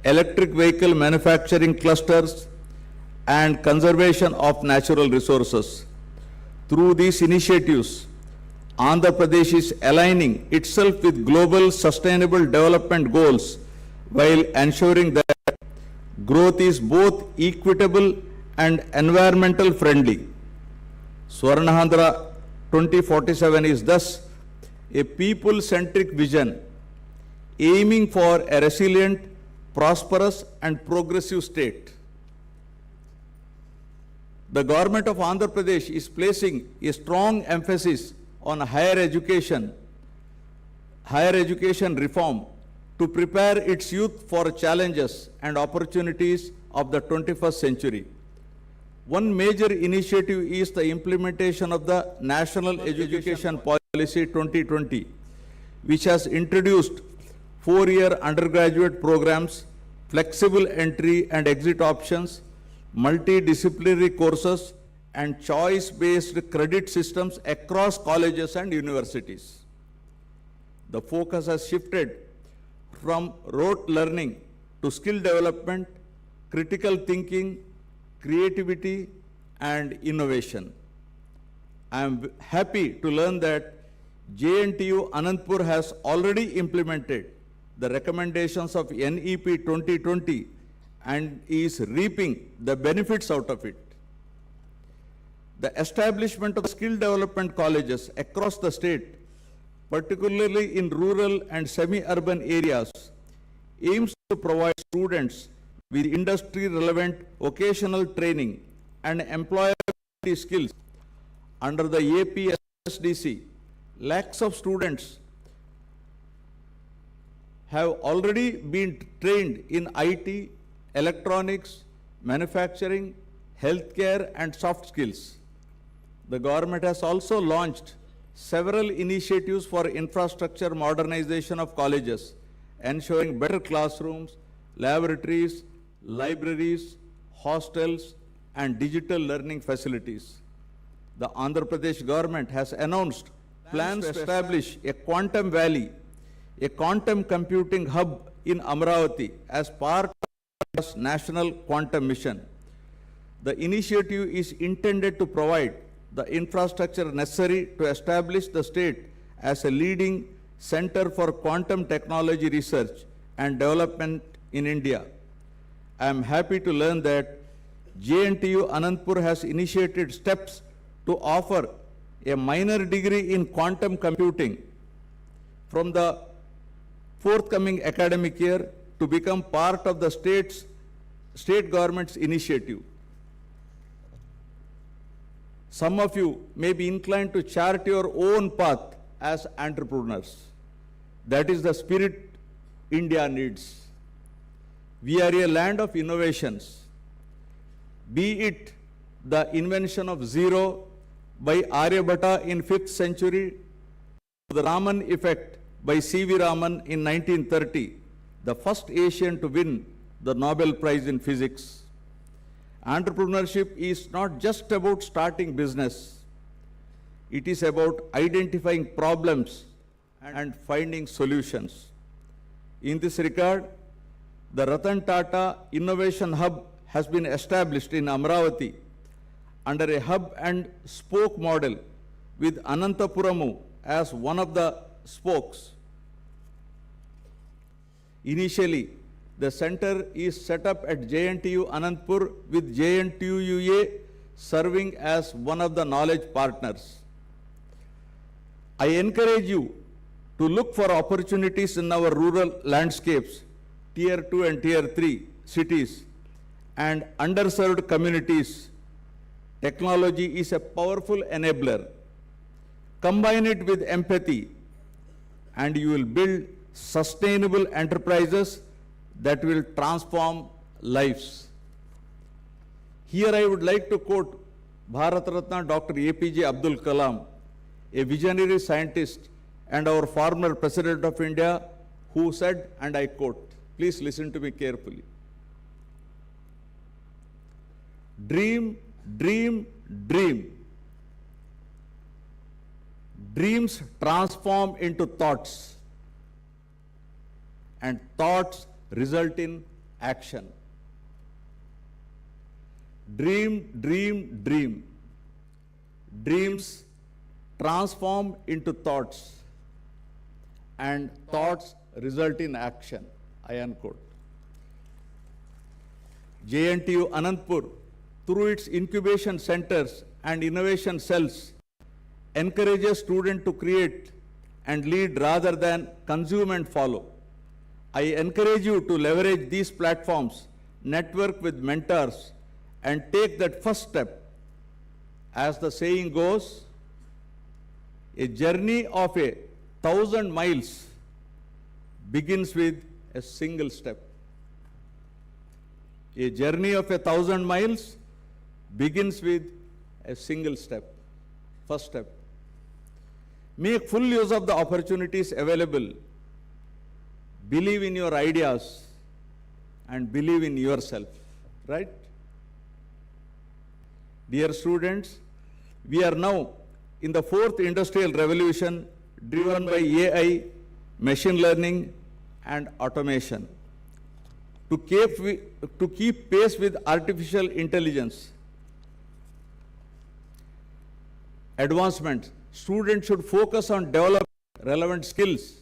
Speaker 5: electric vehicle manufacturing clusters, and conservation of natural resources. Through these initiatives, Andhra Pradesh is aligning itself with global sustainable development goals while ensuring that growth is both equitable and environmental friendly. Swarnandhra 2047 is thus a people-centric vision aiming for a resilient, prosperous, and progressive state. The government of Andhra Pradesh is placing a strong emphasis on higher education reform to prepare its youth for challenges and opportunities of the 21st century. One major initiative is the implementation of the National Education Policy 2020, which has introduced 4-year undergraduate programs, flexible entry and exit options, multidisciplinary courses, and choice-based credit systems across colleges and universities. The focus has shifted from rote learning to skill development, critical thinking, creativity, and innovation. I am happy to learn that JNTU Anantapur has already implemented the recommendations of NEP 2020 and is reaping the benefits out of it. The establishment of skill development colleges across the state, particularly in rural and semi-urban areas, aims to provide students with industry-relevant vocational training and employability skills. Under the APSDC, lakhs of students have already been trained in IT, electronics, manufacturing, healthcare, and soft skills. The government has also launched several initiatives for infrastructure modernization of colleges, ensuring better classrooms, laboratories, libraries, hostels, and digital learning facilities. The Andhra Pradesh government has announced plans to establish a quantum valley, a quantum computing hub in Amravati as part of its national quantum mission. The initiative is intended to provide the infrastructure necessary to establish the state as a leading center for quantum technology research and development in India. I am happy to learn that JNTU Anantapur has initiated steps to offer a minor degree in quantum computing from the forthcoming academic year to become part of the state government's initiative. Some of you may be inclined to chart your own path as entrepreneurs. That is the spirit India needs. We are a land of innovations, be it the invention of zero by Aryabhatta in 5th century, to the Raman effect by C.V. Raman in 1930, the first Asian to win the Nobel Prize in Physics. Entrepreneurship is not just about starting business. It is about identifying problems and finding solutions. In this regard, the Ratan Tata Innovation Hub has been established in Amravati under a hub and spoke model with Anantapuramu as one of the spokes. Initially, the center is set up at JNTU Anantapur with JNTUA serving as one of the knowledge partners. I encourage you to look for opportunities in our rural landscapes, Tier 2 and Tier 3 cities, and underserved communities. Technology is a powerful enabler. Combine it with empathy, and you will build sustainable enterprises that will transform lives. Here I would like to quote Bharat Ratna Dr. APJ Abdul Kalam, a visionary scientist and our former President of India, who said, and I quote, please listen to me carefully. Dream, dream, dream. Dreams transform into thoughts, and thoughts result in action. Dream, dream, dream. Dreams transform into thoughts, and thoughts result in action. I unquote. JNTU Anantapur, through its incubation centers and innovation cells, encourages students to create and lead rather than consume and follow. I encourage you to leverage these platforms, network with mentors, and take that first step. As the saying goes, a journey of 1,000 miles begins with a single step. A journey of 1,000 miles begins with a single step, first step. Make full use of the opportunities available. Believe in your ideas and believe in yourself, right? Dear students, we are now in the 4th industrial revolution driven by AI, machine learning, and automation. To keep pace with artificial intelligence advancement, students should focus on developing relevant skills,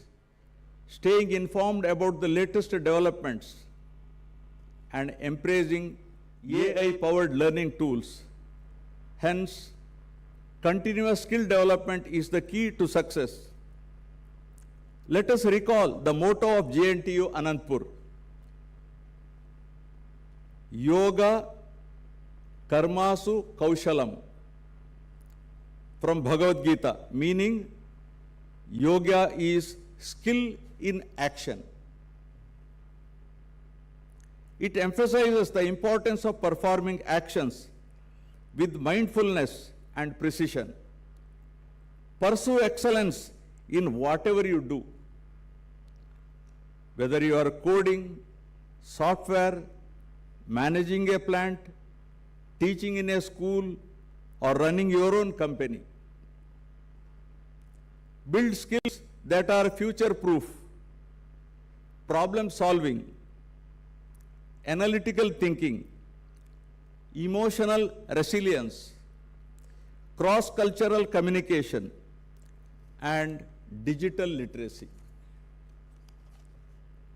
Speaker 5: staying informed about the latest developments, and embracing AI-powered learning tools. Hence, continuous skill development is the key to success. Let us recall the motto of JNTU Anantapur: Yoga Karmasu Kaushalam, from Bhagavad Gita, meaning yoga is skill in action. It emphasizes the importance of performing actions with mindfulness and precision. Pursue excellence in whatever you do. Whether you are coding, software, managing a plant, teaching in a school, or running your own company. Build skills that are future-proof: problem solving, analytical thinking, emotional resilience, cross-cultural communication, and digital literacy.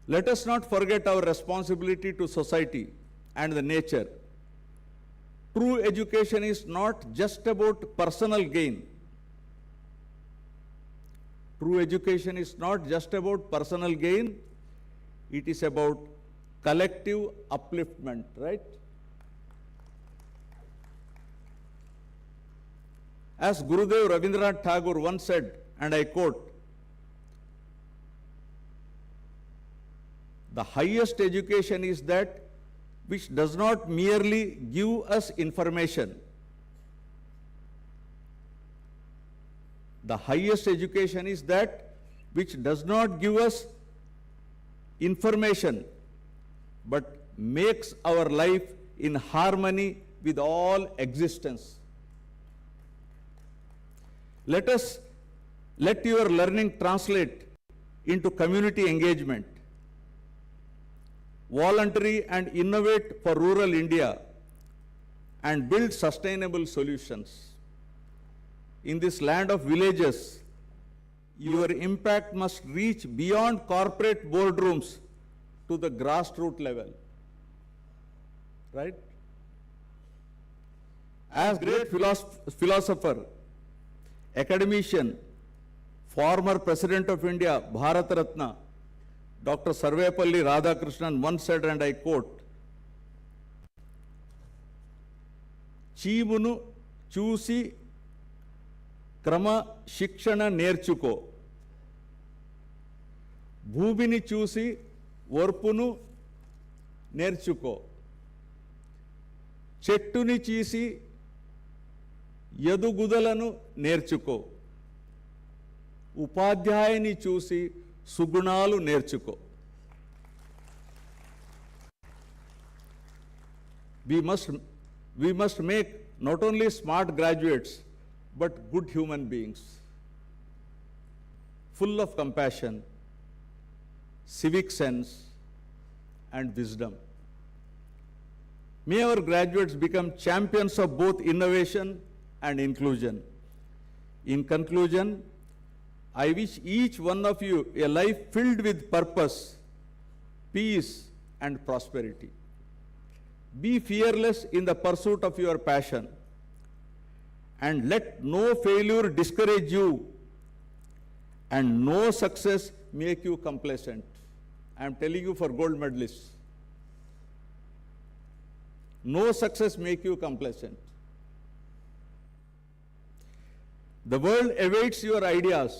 Speaker 5: Let us not forget our responsibility to society and the nature. True education is not just about personal gain. True education is not just about personal gain, it is about collective upliftment, right? As Gurudev Rabindranath Tagore once said, and I quote, "The highest education is that which does not merely give us information, The highest education is that which does not give us information, but makes our life in harmony with all existence. Let your learning translate into community engagement. Voluntary and innovate for rural India and build sustainable solutions. In this land of villages, your impact must reach beyond corporate boardrooms to the grassroots level. Right? As great philosopher, academician, former President of India, Bharat Ratna, Dr. Sarvepalli Radhakrishnan once said, and I quote, చీమును చూసి క్రమశిక్షణ నేర్చుకో, భూమిని చూసి ఓర్పును నేర్చుకో, చెట్టుని చూసి ఎదుగుదలను నేర్చుకో, ఉపాధ్యాయుని చూసి సుగుణాలు నేర్చుకో. We must make not only smart graduates, but good human beings, full of compassion, civic sense, and wisdom. May our graduates become champions of both innovation and inclusion. In conclusion, I wish each one of you a life filled with purpose, peace, and prosperity. Be fearless in the pursuit of your passion, and let no failure discourage you, and no success make you complacent. I am telling you for gold medalists. No success make you complacent. The world awaits your ideas,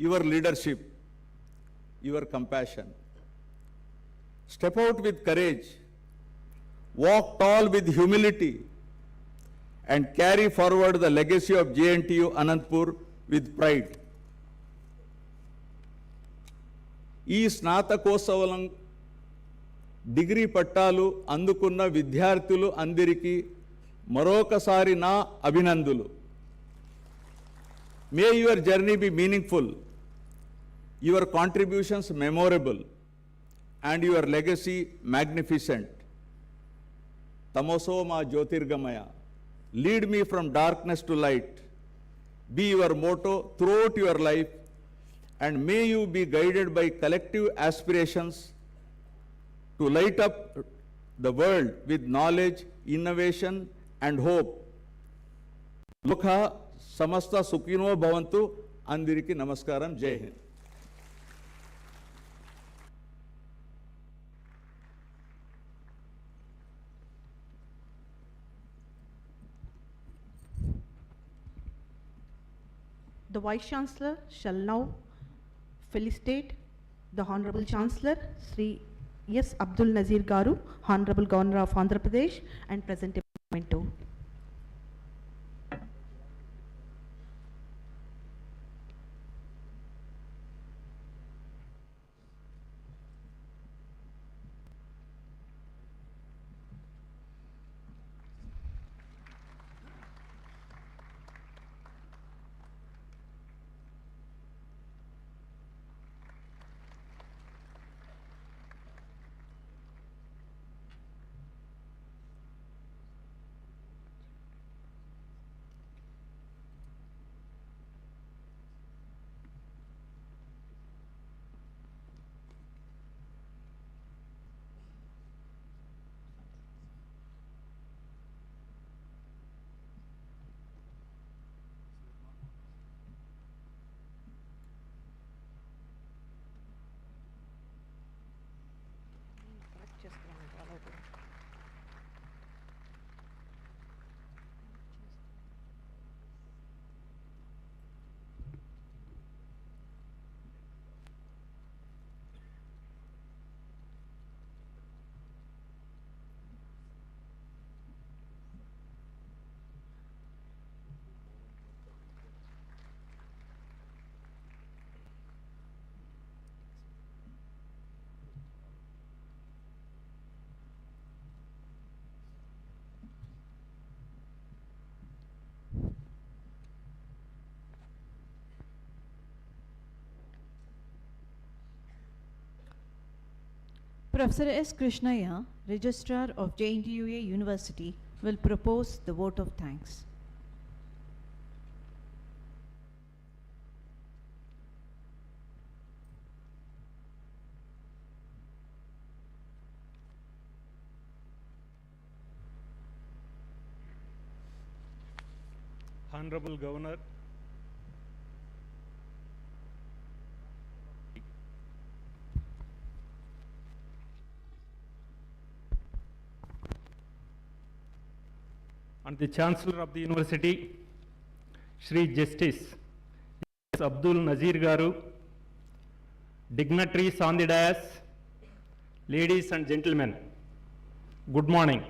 Speaker 5: your leadership, your compassion. Step out with courage, walk tall with humility, and carry forward the legacy of JNTU Anantapur with pride. ఈ స్నాతకోత్సవం degree పట్టాలు అందుకున్న విద్యార్థులు అందరికీ మరొకసారి నా అభినందనలు. May your journey be meaningful, your contributions memorable, and your legacy magnificent. Tamoso ma jyotirgamaya. Lead me from darkness to light. Be your motto throughout your life, and may you be guided by collective aspirations to light up the world with knowledge, innovation, and hope. Lokha samasta sukhino bhavantu. Andiriki namaskaram. Jai Hind.
Speaker 1: The Vice Chancellor shall now felicitate the Honorable Chancellor, Sri S. Abdul Nazeer Garu, Honorable Governor of Andhra Pradesh, and present a memento.
Speaker 2: Professor S. Krishnaya, Registrar of JNTUA University, will propose the vote of thanks.
Speaker 8: Honorable Governor, and the Chancellor of the University, Shri Justice Abdul Nazeer Garu, dignitaries on the dais, ladies and gentlemen, good morning.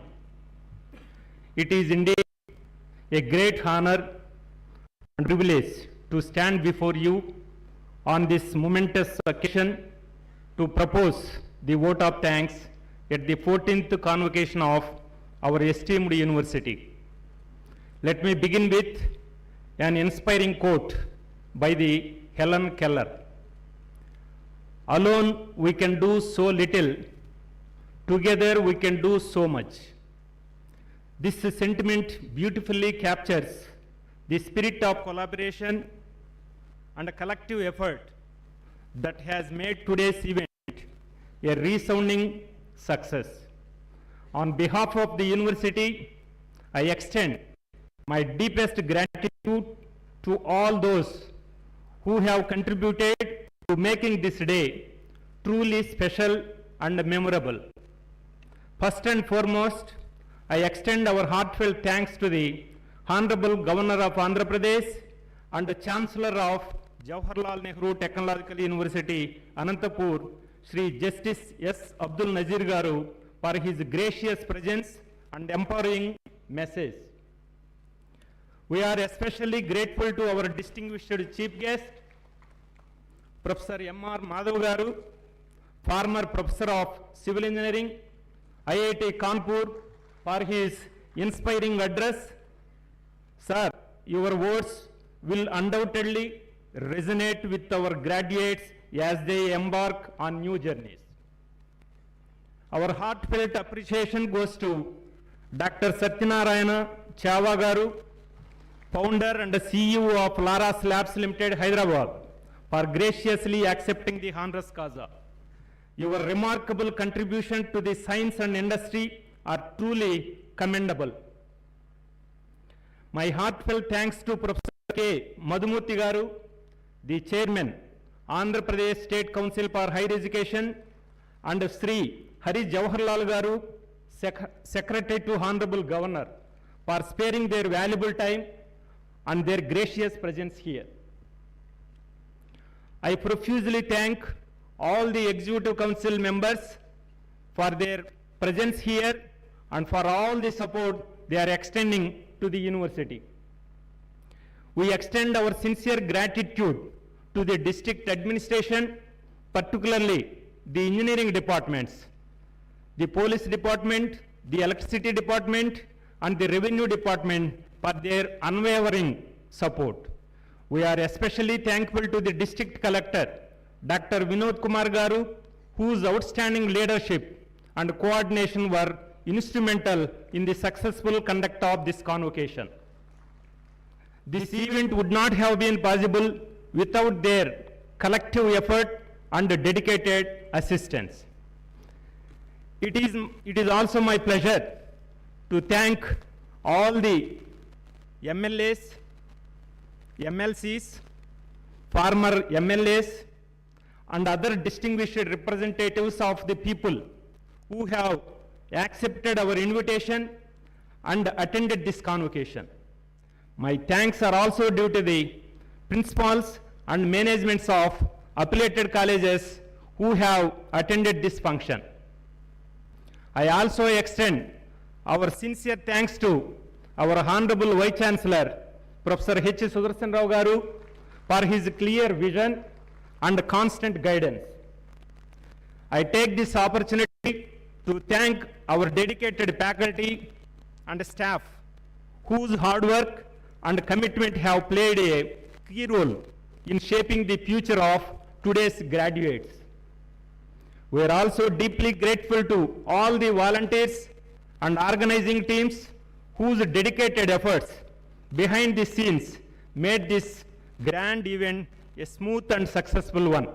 Speaker 8: It is indeed a great honor and privilege to stand before you on this momentous occasion to propose the vote of thanks at the 14th convocation of our esteemed university. Let me begin with an inspiring quote by the Helen Keller. Alone we can do so little, together we can do so much. This sentiment beautifully captures the spirit of collaboration and collective effort that has made today's event a resounding success. On behalf of the university, I extend my deepest gratitude to all those who have contributed to making this day truly special and memorable. First and foremost, I extend our heartfelt thanks to the Honorable Governor of Andhra Pradesh and the Chancellor of Jawaharlal Nehru Technological University, Anantapur, Shri Justice S. Abdul Nazeer Garu, for his gracious presence and empowering message. We are especially grateful to our distinguished chief guest, Professor M.R. Madhav Garu, former Professor of Civil Engineering, IIT Kanpur, for his inspiring address. Sir, your words will undoubtedly resonate with our graduates as they embark on new journeys. Our heartfelt appreciation goes to Dr. Satyanarayana Chava Garu, founder and CEO of Laras Labs Limited, Hyderabad, for graciously accepting the honoris causa. Your remarkable contribution to the science and industry are truly commendable. My heartfelt thanks to Professor K. Madhumurthy Garu, the Chairman, Andhra Pradesh State Council for Higher Education, and Sri Hari Jawaharlal Garu, Secretary to Honorable Governor, for sparing their valuable time and their gracious presence here. I profusely thank all the Executive Council members for their presence here and for all the support they are extending to the university. We extend our sincere gratitude to the district administration, particularly the engineering departments, the police department, the electricity department, and the revenue department for their unwavering support. We are especially thankful to the district collector, Dr. Vinod Kumar Garu, whose outstanding leadership and coordination were instrumental in the successful conduct of this convocation. This event would not have been possible without their collective effort and dedicated assistance. It is also my pleasure to thank all the MLAs, MLCs, former MLAs, and other distinguished representatives of the people who have accepted our invitation and attended this convocation. My thanks are also due to the principals and managements of affiliated colleges who have attended this function. I also extend our sincere thanks to our Honorable Vice Chancellor, Professor H. Sudarshan Rao Garu, for his clear vision and constant guidance. I take this opportunity to thank our dedicated faculty and staff whose hard work and commitment have played a key role in shaping the future of today's graduates. We are also deeply grateful to all the volunteers and organizing teams whose dedicated efforts behind the scenes made this grand event a smooth and successful one.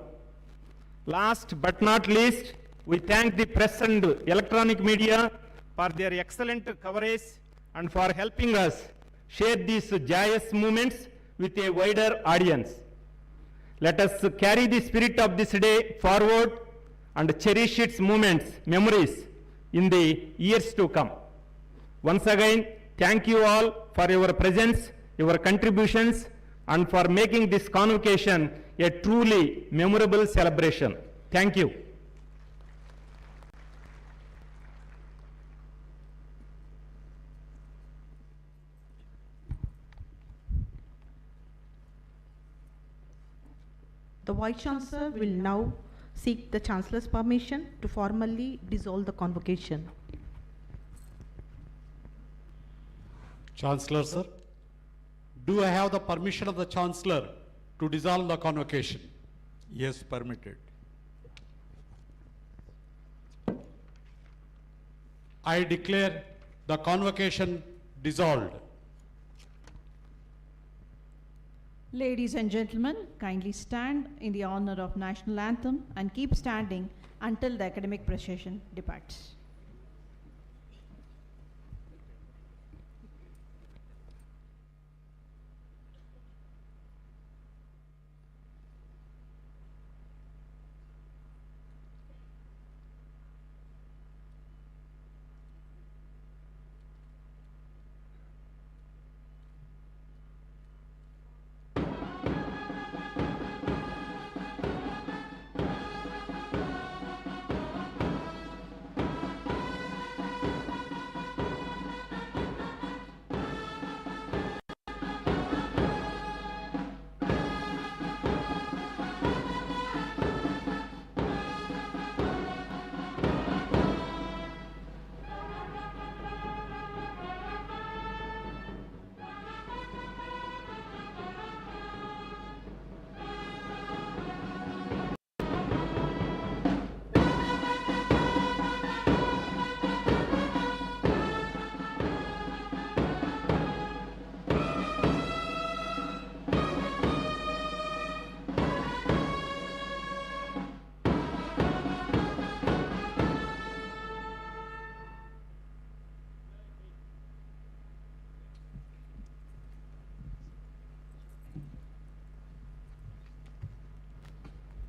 Speaker 8: Last but not least, we thank the press and electronic media for their excellent coverage and for helping us share these joyous moments with a wider audience. Let us carry the spirit of this day forward and cherish its memories in the years to come. Once again, thank you all for your presence, your contributions, and for making this convocation a truly memorable celebration. Thank you.
Speaker 1: The Vice Chancellor will now seek the Chancellor's permission to formally dissolve the convocation.
Speaker 3: Chancellor, sir, do I have the permission of the Chancellor to dissolve the convocation?
Speaker 5: Yes, permitted.
Speaker 3: I declare the convocation dissolved.
Speaker 2: Ladies and gentlemen, kindly stand in the honor of national anthem and keep standing until the academic procession departs.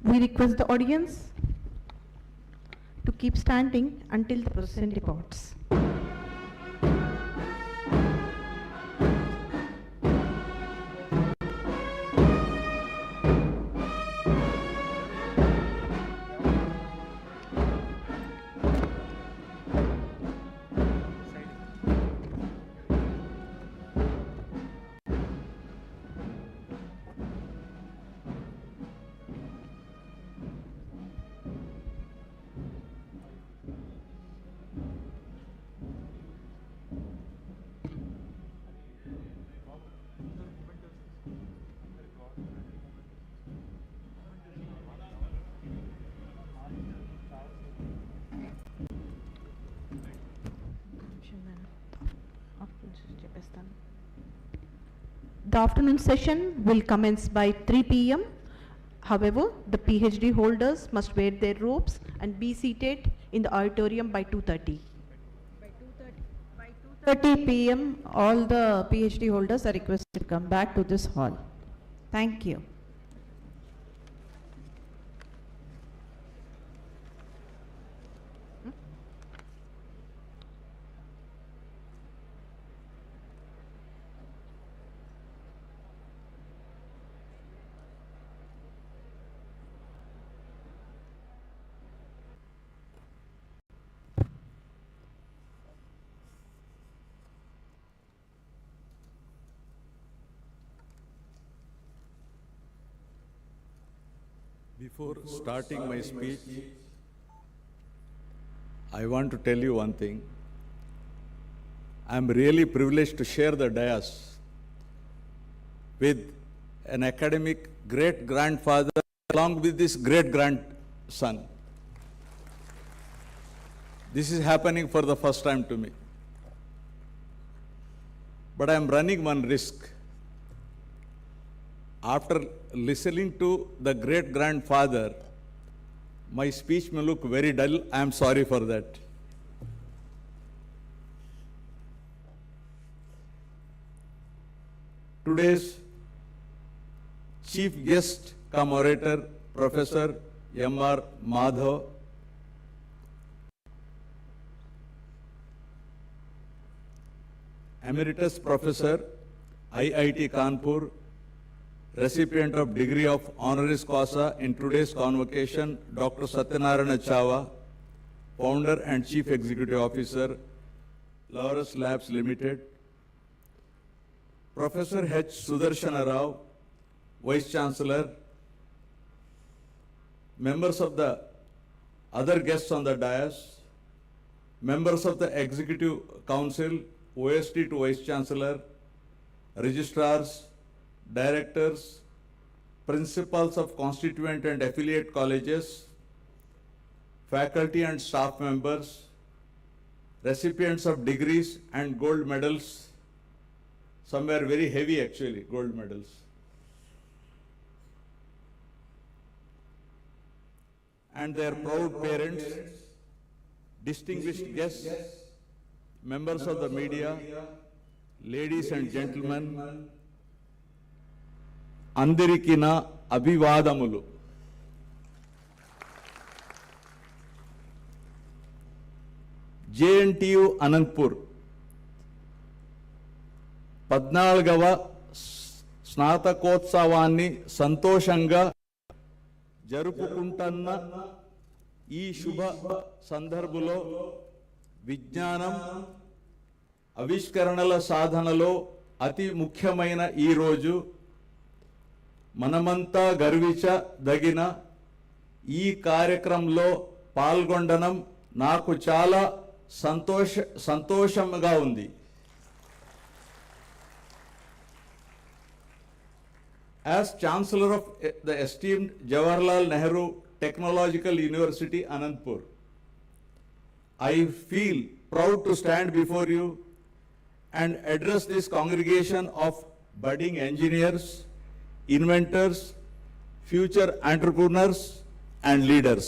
Speaker 1: We request the audience to keep standing until the procession departs. The afternoon session will commence by 3 p.m. However, the PhD holders must wear their robes and be seated in the auditorium by 2:30.
Speaker 2: By 2:30 p.m., all the PhD holders are requested to come back to this hall. Thank you.
Speaker 5: Before starting my speech, I want to tell you one thing. I am really privileged to share the dais with an academic great-grandfather along with his great-grandson. This is happening for the first time to me. But I am running one risk. After listening to the great grandfather, my speech may look very dull. I am sorry for that. Today's chief guest cum orator, Professor M.R. Madhav, Emeritus Professor, IIT Kanpur, recipient of degree of honoris causa in today's convocation, Dr. Satyanarayana Chava, founder and chief executive officer, Laurus Labs Limited, Professor H. Sudarshana Rao, Vice Chancellor, members of the other guests on the dais, members of the Executive Council, OST to Vice Chancellor, registrars, directors, principals of constituent and affiliate colleges, faculty and staff members, recipients of degrees and gold medals. Some were very heavy actually, gold medals. And their proud parents, distinguished guests, members of the media, ladies and gentlemen, అందరికీ నా అభివాదములు. JNTU Anantapur 14వ స్నాతకోత్సవాన్ని సంతోషంగా జరుపుకుంటున్న ఈ శుభ సందర్భంలో విజ్ఞానం ఆవిష్కరణల సాధనలో అతి ముఖ్యమైన ఈ రోజు మనమంతా గర్వించదగిన ఈ కార్యక్రమంలో పాల్గొనడం నాకు చాలా సంతోషంగా ఉంది. As Chancellor of the esteemed Jawaharlal Nehru Technological University, Anantapur, I feel proud to stand before you and address this congregation of budding engineers, inventors, future entrepreneurs, and leaders.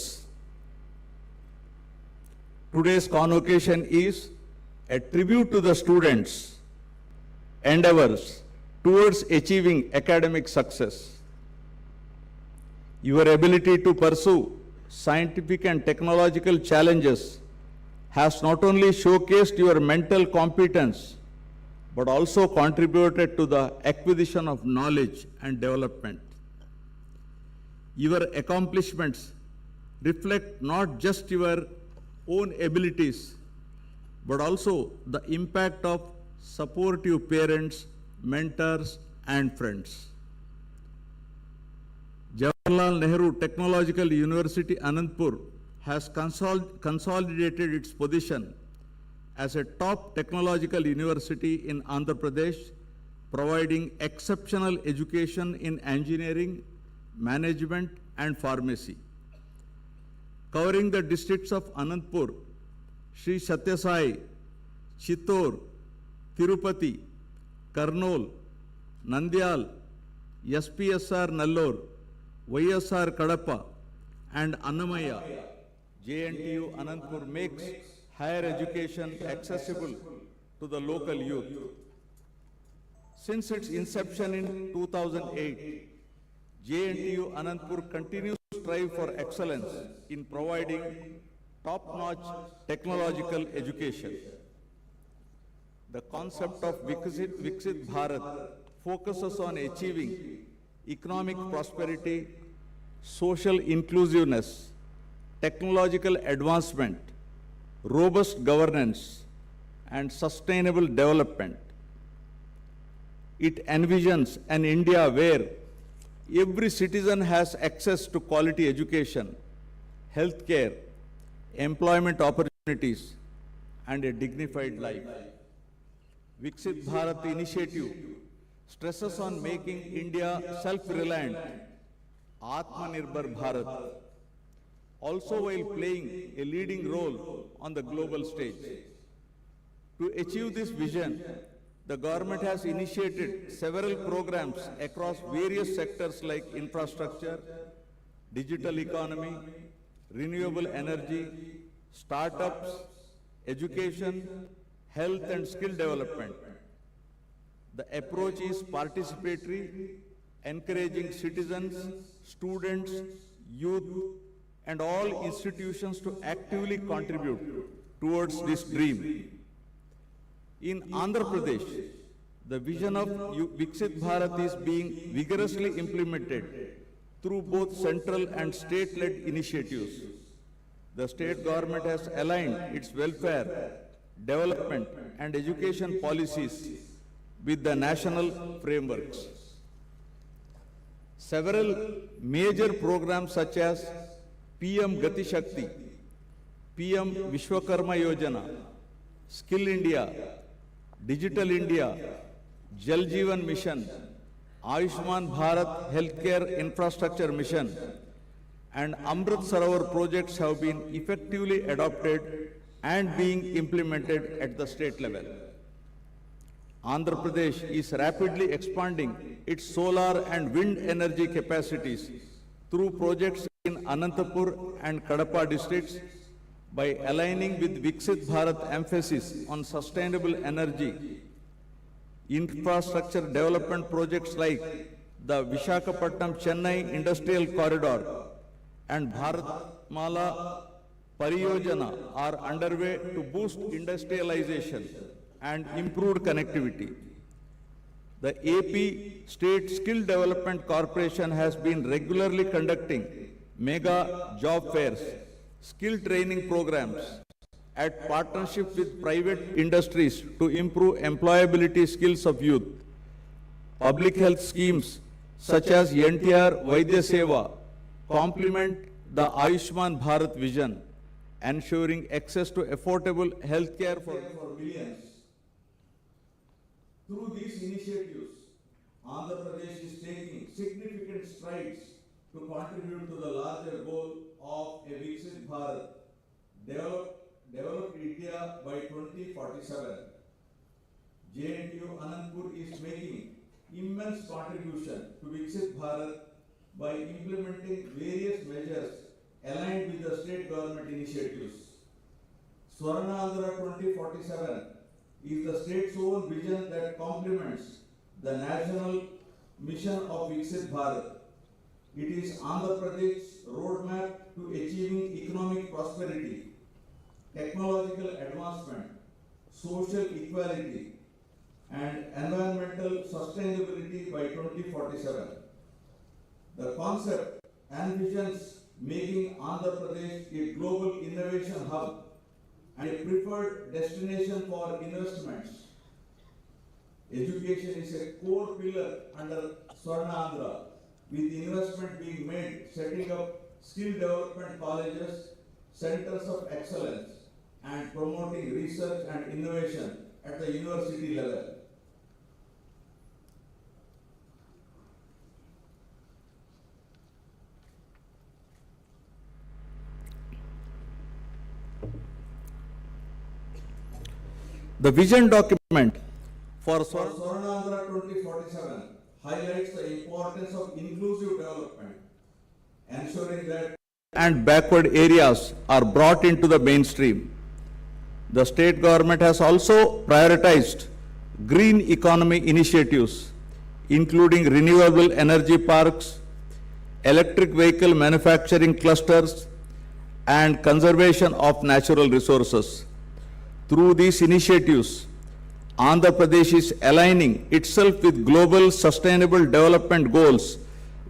Speaker 5: Today's convocation is a tribute to the students' endeavors towards achieving academic success. Your ability to pursue scientific and technological challenges has not only showcased your mental competence, but also contributed to the acquisition of knowledge and development. Your accomplishments reflect not just your own abilities, but also the impact of supportive parents, mentors, and friends. Jawaharlal Nehru Technological University, Anantapur has consolidated its position as a top technological university in Andhra Pradesh, providing exceptional education in engineering, management, and pharmacy. Covering the districts of Anantapur, Sri Satya Sai, Chittor, Tirupati, Karnool, Nandyal, SPSR Nallur, YSR Kadapa, and Annamaya, JNTU Anantapur makes higher education accessible to the local youth. Since its inception in 2008, JNTU Anantapur continues to strive for excellence in providing top-notch technological education. The concept of Viksit Bharat focuses on achieving economic prosperity, social inclusiveness, technological advancement, robust governance, and sustainable development. It envisions an India where every citizen has access to quality education, healthcare, employment opportunities, and a dignified life. Viksit Bharat initiative stresses on making India self-reliant, Atmanirbhar Bharat. also while playing a leading role on the global stage. To achieve this vision, the government has initiated several programs across various sectors like infrastructure, digital economy, renewable energy, startups, education, health and skill development. The approach is participatory, encouraging citizens, students, youth, and all institutions to actively contribute towards this dream. In Andhra Pradesh, the vision of Viksit Bharat is being vigorously implemented through both central and state-led initiatives. The state government has aligned its welfare, development, and education policies with the national frameworks. Several major programs such as PM Gati Shakti, PM Vishwakarma Yojana, Skill India, Digital India, Jal Jeevan Mission, Ayushman Bharat Healthcare Infrastructure Mission, and Amrit Sarovar projects have been effectively adopted and being implemented at the state level. Andhra Pradesh is rapidly expanding its solar and wind energy capacities through projects in Anantapur and Kadapa districts by aligning with Viksit Bharat emphasis on sustainable energy. Infrastructure development projects like the Visakhapatnam-Chennai Industrial Corridor and Bharatmala Pariyojana are underway to boost industrialization and improved connectivity. The AP State Skill Development Corporation has been regularly conducting mega job fairs, skill training programs at partnership with private industries to improve employability skills of youth. Public health schemes such as NTR Vaidya Seva complement the Ayushman Bharat vision, ensuring access to affordable healthcare for millions. Through these initiatives, Andhra Pradesh is taking significant strides to contribute to the larger goal of a Viksit Bharat, developed India by 2047. JNTU Anantapur is making immense contribution to Viksit Bharat by implementing various measures aligned with the state government initiatives. Swarnandhra 2047 is the state's own vision that complements the national mission of Viksit Bharat. It is Andhra Pradesh's roadmap to achieving economic prosperity, technological advancement, social equality, and environmental sustainability by 2047. The concept envisions making Andhra Pradesh a global innovation hub and a preferred destination for investments. Education is a core pillar under Swarnandhra, with investment being made setting up skill development colleges, centers of excellence, and promoting research and innovation at the university level. The vision document for Swarnandhra 2047 highlights the importance of inclusive development, ensuring that and backward areas are brought into the mainstream. The state government has also prioritized green economy initiatives, including renewable energy parks, electric vehicle manufacturing clusters, and conservation of natural resources. Through these initiatives, Andhra Pradesh is aligning itself with global sustainable development goals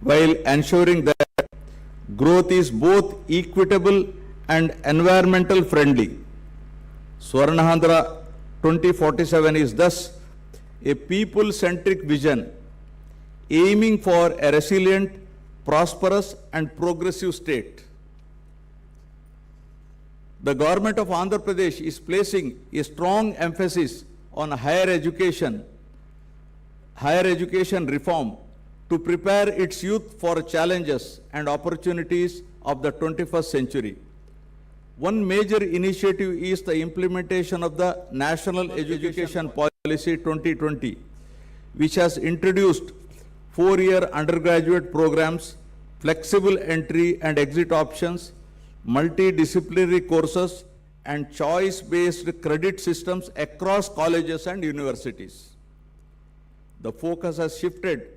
Speaker 5: while ensuring that growth is both equitable and environmental friendly. Swarnandhra 2047 is thus a people-centric vision aiming for a resilient, prosperous and progressive state. The government of Andhra Pradesh is placing a strong emphasis on higher education reform to prepare its youth for challenges and opportunities of the 21st century. One major initiative is the implementation of the National Education Policy 2020, which has introduced 4-year undergraduate programs, flexible entry and exit options, multidisciplinary courses, and choice-based credit systems across colleges and universities. The focus has shifted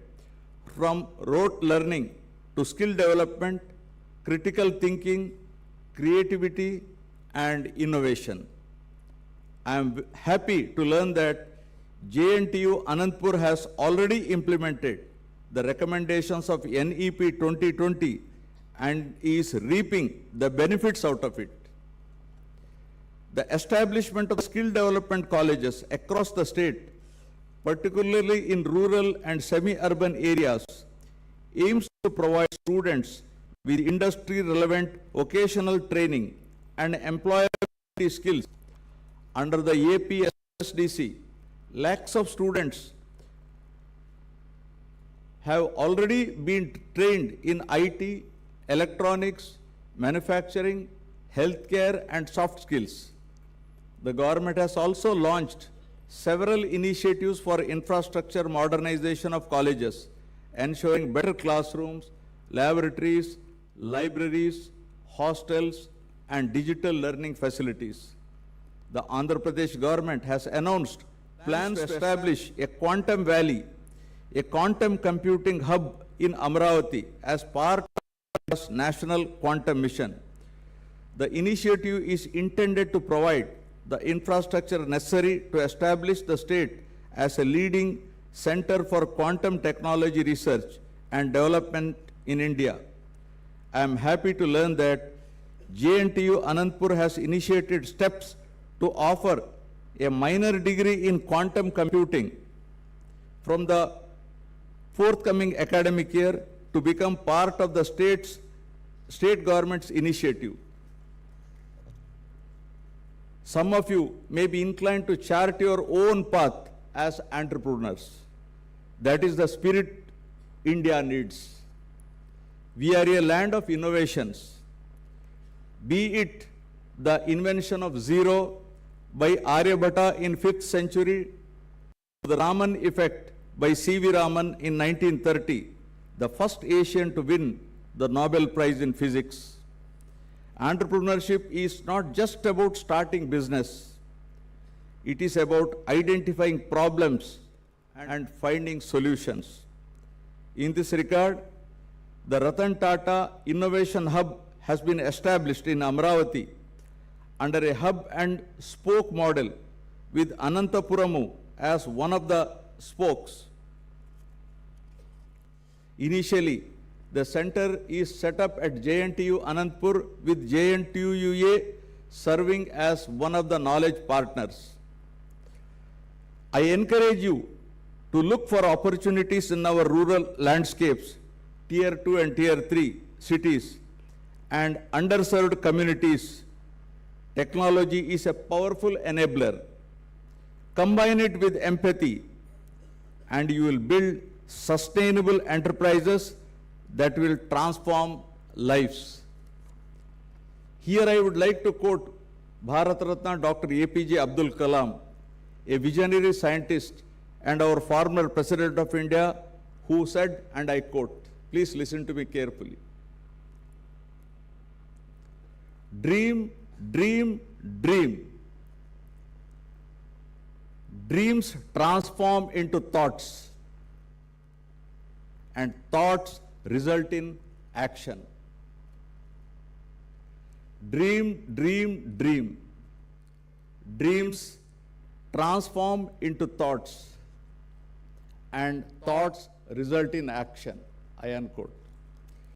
Speaker 5: from rote learning to skill development, critical thinking, creativity, and innovation. I am happy to learn that JNTU Anantapur has already implemented the recommendations of NEP 2020 and is reaping the benefits out of it. The establishment of skill development colleges across the state, particularly in rural and semi-urban areas, aims to provide students with industry-relevant vocational training and employability skills. Under the APSDC, lakhs of students have already been trained in IT, electronics, manufacturing, healthcare, and soft skills. The government has also launched several initiatives for infrastructure modernization of colleges, ensuring better classrooms, laboratories, libraries, hostels, and digital learning facilities. The Andhra Pradesh government has announced plans to establish a quantum valley, a quantum computing hub in Amravati as part of its national quantum mission. The initiative is intended to provide the infrastructure necessary to establish the state as a leading center for quantum technology research and development in India. I am happy to learn that JNTU Anantapur has initiated steps to offer a minor degree in quantum computing from the forthcoming academic year to become part of the state government's initiative. Some of you may be inclined to chart your own path as entrepreneurs. That is the spirit India needs. We are a land of innovations. Be it the invention of zero by Aryabhatta in 5th century, the Raman effect by C.V. Raman in 1930, the first Asian to win the Nobel Prize in Physics. Entrepreneurship is not just about starting business. It is about identifying problems and finding solutions. In this regard, the Ratan Tata Innovation Hub has been established in Amravati under a hub and spoke model with Anantapuramu as one of the spokes. Initially, the center is set up at JNTU Anantapur with JNTUA serving as one of the knowledge partners. I encourage you to look for opportunities in our rural landscapes, Tier 2 and Tier 3 cities, and underserved communities. Technology is a powerful enabler. Combine it with empathy, and you will build sustainable enterprises that will transform lives. Here I would like to quote Bharat Ratna Dr. APJ Abdul Kalam, a visionary scientist and our former President of India, who said, and I quote, please listen to me carefully. Dream, dream, dream. Dreams transform into thoughts, and thoughts result in action. Dream, dream, dream. Dreams transform into thoughts, and thoughts result in action. I unquote.